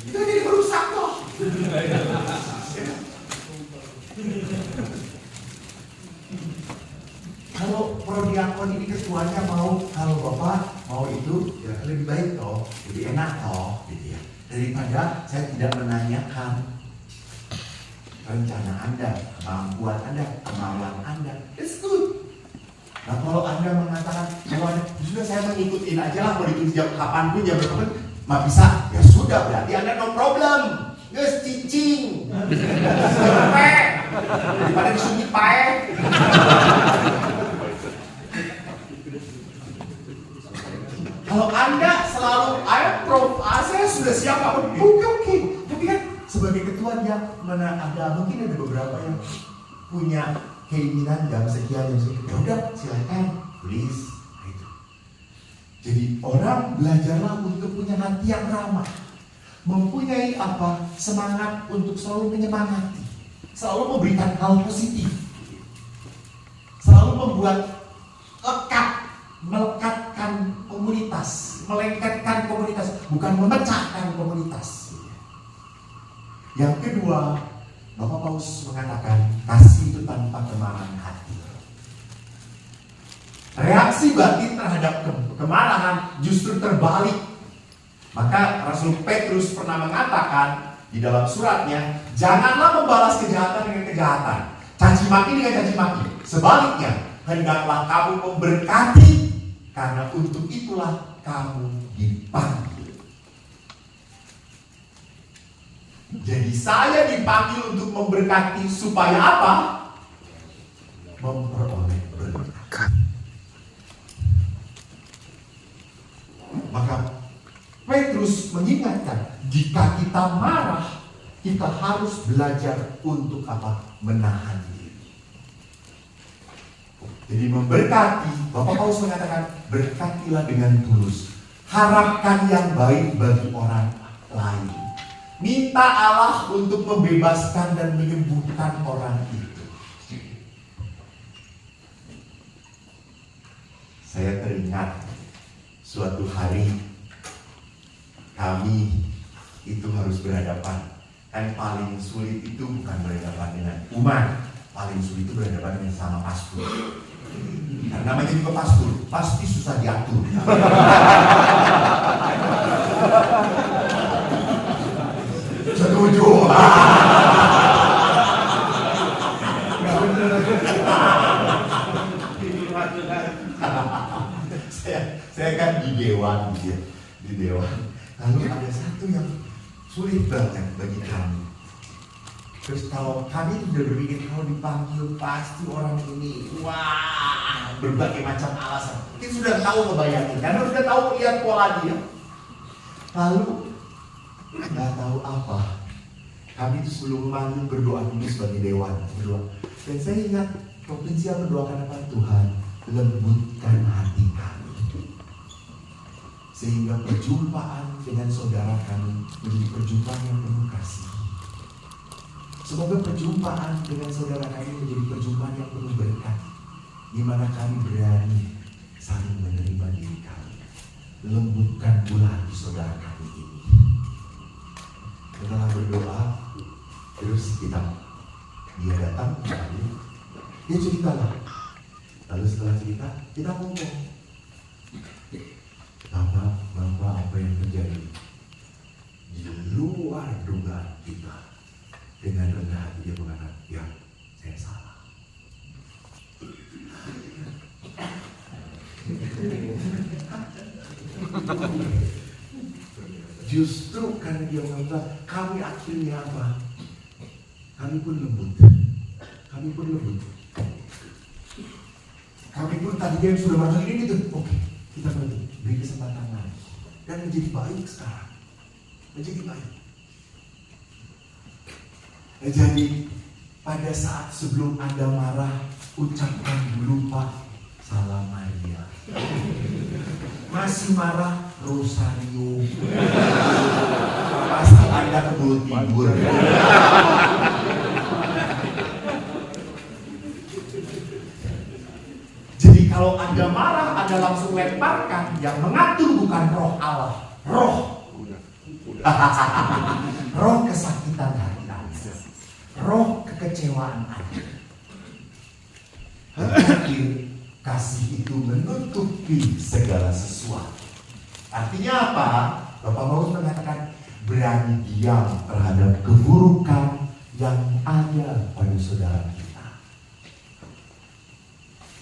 Itu jadi merusak toh. ketuanya mau, kalau Bapak mau itu, ya lebih baik toh, lebih enak toh, gitu ya. Daripada saya tidak menanyakan rencana Anda, kemampuan Anda, kemauan Anda. It's good. Nah kalau Anda mengatakan, sudah saya mengikutin aja lah, mau ditulis jam kapanpun, jam berapa pun, mah bisa, ya sudah, berarti Anda no problem. Nges cicing. Daripada disunyi pae. Kalau Anda selalu, saya sudah siap, oke. Tapi kan sebagai ketua dia mana ada, mungkin ada beberapa yang punya keinginan jam sekian, ya udah silakan please. Gitu. Jadi orang belajarlah untuk punya hati yang ramah, mempunyai semangat untuk selalu menyemangati, selalu memberikan hal positif, selalu membuat melekatkan komunitas, melengketkan komunitas, bukan memecahkan komunitas. Yang kedua, Bapak Paus mengatakan kasih itu tanpa kemarahan hati. Reaksi batin terhadap kemarahan justru terbalik. Maka Rasul Petrus pernah mengatakan di dalam suratnya, janganlah membalas kejahatan dengan kejahatan, caci maki dengan caci maki. Sebaliknya, hendaklah kamu memberkati, karena untuk itulah kamu dipanggil. Jadi saya dipanggil untuk memberkati supaya apa? Memperoleh berkat. Maka Petrus mengingatkan, jika kita marah, kita harus belajar untuk menahan diri. Jadi memberkati, Bapak Paus mengatakan, berkatilah dengan tulus. Harapkan yang baik bagi orang lain. Minta Allah untuk membebaskan dan menyembuhkan orang itu. Saya teringat suatu hari kami itu harus berhadapan. Kan paling sulit itu bukan berhadapan dengan umat, paling sulit itu berhadapan dengan sama pastor. Karena namanya juga pastor, pasti susah diatur. Setuju. Saya kan di dewan, di dewan. Lalu ada satu yang sulit banget bagi kami. Terus kalau kami sudah berpikir kalau dipanggil pasti orang ini, wah, berbagai macam alasan. Kita sudah tahu ngebayangin, karena sudah tahu lihat pola dia. Lalu nggak tahu apa. Kami itu sebelum manggil berdoa dulu sebagai dewan, berdoa. Dan saya ingat provinsi yang berdoakan apa? Tuhan, lembutkan hati kami, sehingga perjumpaan dengan saudara kami menjadi perjumpaan yang penuh kasih. Semoga perjumpaan dengan saudara kami menjadi perjumpaan yang penuh berkat, di mana kami berani saling menerima diri kami. Lembutkan pula hati saudara kami ini. Setelah berdoa, terus dia datang kembali, dia ceritalah. Lalu setelah cerita, kita ngomong, Bapak, apa yang terjadi di luar dugaan kita. Dengan rendah hati dia mengatakan, ya, saya salah. Justru karena dia mengatakan, kami akhirnya apa? Kami pun lembut. Kami pun tadi dia sudah masuk ini tuh, oke, kita beri kesempatan lagi. Dan menjadi baik sekarang. Menjadi baik. Jadi pada saat sebelum Anda marah, ucapkan dulu Pak, salam Maria. Masih marah, rosario. Pasti Anda keburu tidur. Jadi kalau Anda marah, Anda langsung lemparkan. Yang mengatur bukan roh Allah, roh kesakitan hati, roh kekecewaan Anda. Terakhir, kasih itu menutupi segala sesuatu. Artinya apa? Bapak Paulus mengatakan berani diam terhadap keburukan yang ada pada saudara kita.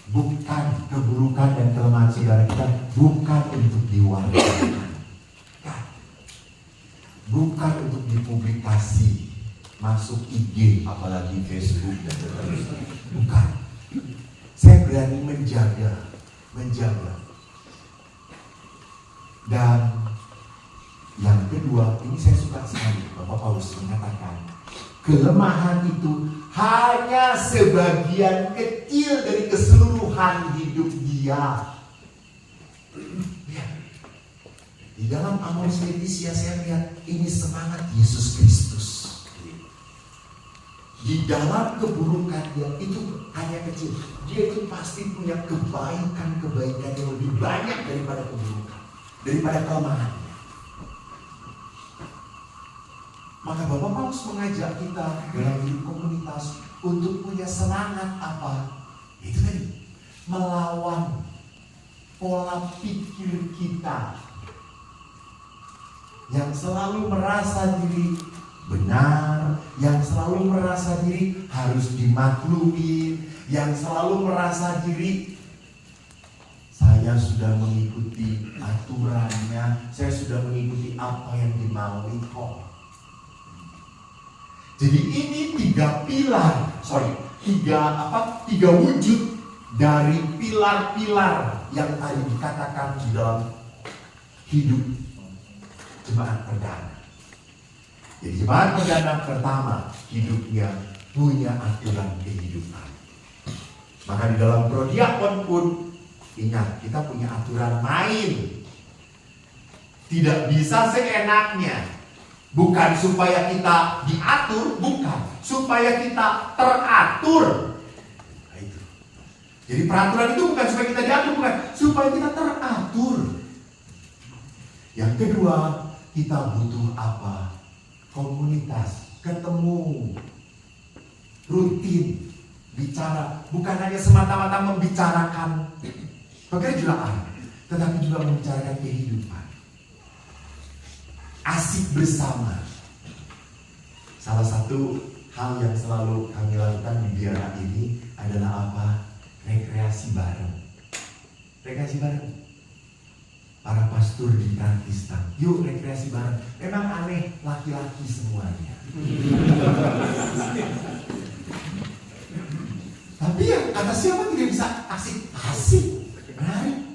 Bukan keburukan dan kelemahan saudara kita, bukan untuk diwartakan, bukan untuk dipublikasi, masuk IG, apalagi Facebook dan seterusnya. Bukan. Saya berani menjaga. Dan yang kedua, ini saya suka sekali, Bapak Paulus mengatakan, kelemahan itu hanya sebagian kecil dari keseluruhan hidup dia. Ya. Di dalam Amoris Laetitia saya lihat ini semangat Yesus Kristus. Di dalam keburukannya itu hanya kecil. Dia itu pasti punya kebaikan-kebaikan yang lebih banyak daripada keburukan, daripada kelemahannya. Maka Bapak Paulus mengajak kita dalam hidup komunitas untuk punya semangat apa? Itu tadi, melawan pola pikir kita yang selalu merasa diri benar, yang selalu merasa diri harus dimaklumi, yang selalu merasa diri saya sudah mengikuti aturannya, saya sudah mengikuti apa yang dimaui kok. Jadi ini tiga wujud dari pilar-pilar yang tadi dikatakan di dalam hidup jemaat perdana. Jadi jemaat perdana pertama hidupnya punya aturan kehidupan. Maka di dalam prodiakon pun ingat kita punya aturan main. Tidak bisa seenaknya. Bukan supaya kita diatur, bukan. Supaya kita teratur. Nah, itu. Jadi peraturan itu bukan supaya kita diatur, bukan. Supaya kita teratur. Yang kedua, kita butuh apa? Komunitas, ketemu, rutin, bicara. Bukan hanya semata-mata membicarakan pekerjaan, tetapi juga membicarakan kehidupan. Asik bersama. Salah satu hal yang selalu kami lakukan di biara ini adalah apa? Rekreasi bareng. Rekreasi bareng. Para pastor di Krantistan, yuk rekreasi bareng. Memang aneh, laki-laki semuanya. Tapi ya kata siapa tidak bisa asik, menarik.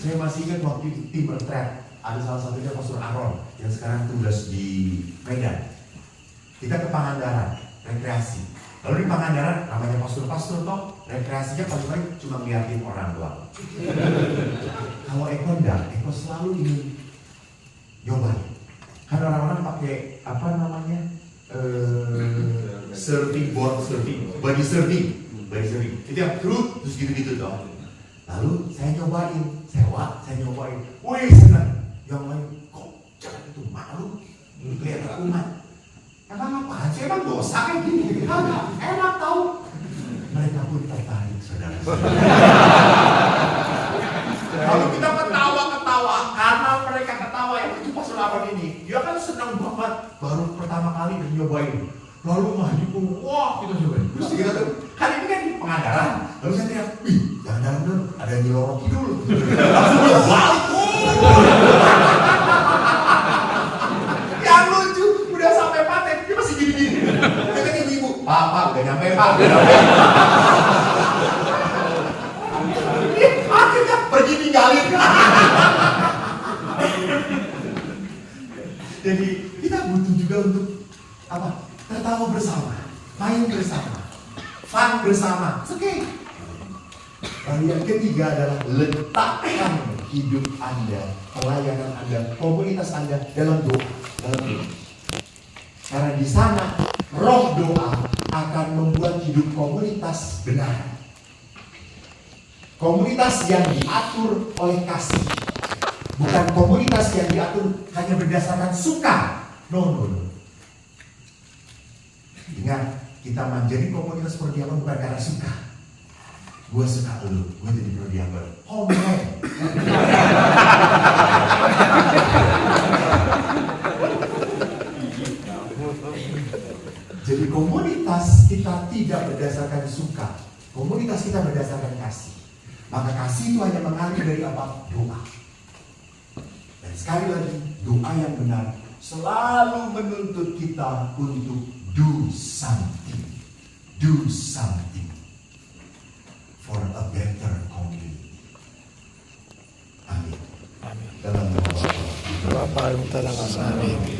Saya masih ingat waktu itu tim retreat. Ada salah satunya Pastor Aaron yang sekarang tugas di Medan. Kita ke Pangandaran, rekreasi. Lalu di Pangandaran namanya pastor-pastor toh, rekreasinya paling-paling cuma ngeliatin orang doang. Kalau Eko enggak, Eko selalu ingin nyobain. Kan orang-orang pakai apa namanya? Body serving. Itu yang terus gitu-gitu toh. Lalu saya nyobain, saya nyobain. Wih senang. Yang lain kok jangan itu malu kelihatan umat. Emang apa aja, emang dosa kayak gini. Enak tahu. Mereka pun tertarik, saudara. Lalu kita ketawa-ketawa karena mereka ketawa yang itu pas lawan ini. Dia kan senang banget baru pertama kali dia nyobain. Lalu maju, wah kita cobain. Terus kita tuh kan ini kan di Pangandaran. Lalu saya teriak, wih jangan-jangan dulu ada Nyiloro Kidul. Langsung dia balik. Yang lucu udah sampai paten dia masih gini-gini. Dia kan ibu-ibu, Pak udah nyampe Pak. Akhirnya pergi tinggalin. Jadi kita butuh juga untuk apa? Tertawa bersama, main bersama, fun bersama. Oke. Lalu yang ketiga adalah letakkan hidup Anda, pelayanan Anda, komunitas Anda dalam doa. Karena di sana roh doa akan membuat hidup komunitas benar. Komunitas yang diatur oleh kasih, bukan komunitas yang diatur hanya berdasarkan suka. No. Ingat, kita menjadi komunitas perdiaman bukan karena suka. gue suka lu, gue jadi prodiaper. Oh man. Jadi komunitas kita tidak berdasarkan suka, komunitas kita berdasarkan kasih. Maka kasih itu hanya mengalir dari apa? Doa. Dan sekali lagi, doa yang benar selalu menuntut kita untuk do something. Do something for a better community. Amin. Dalam nama Bapa,
Bapa yang telah kasih.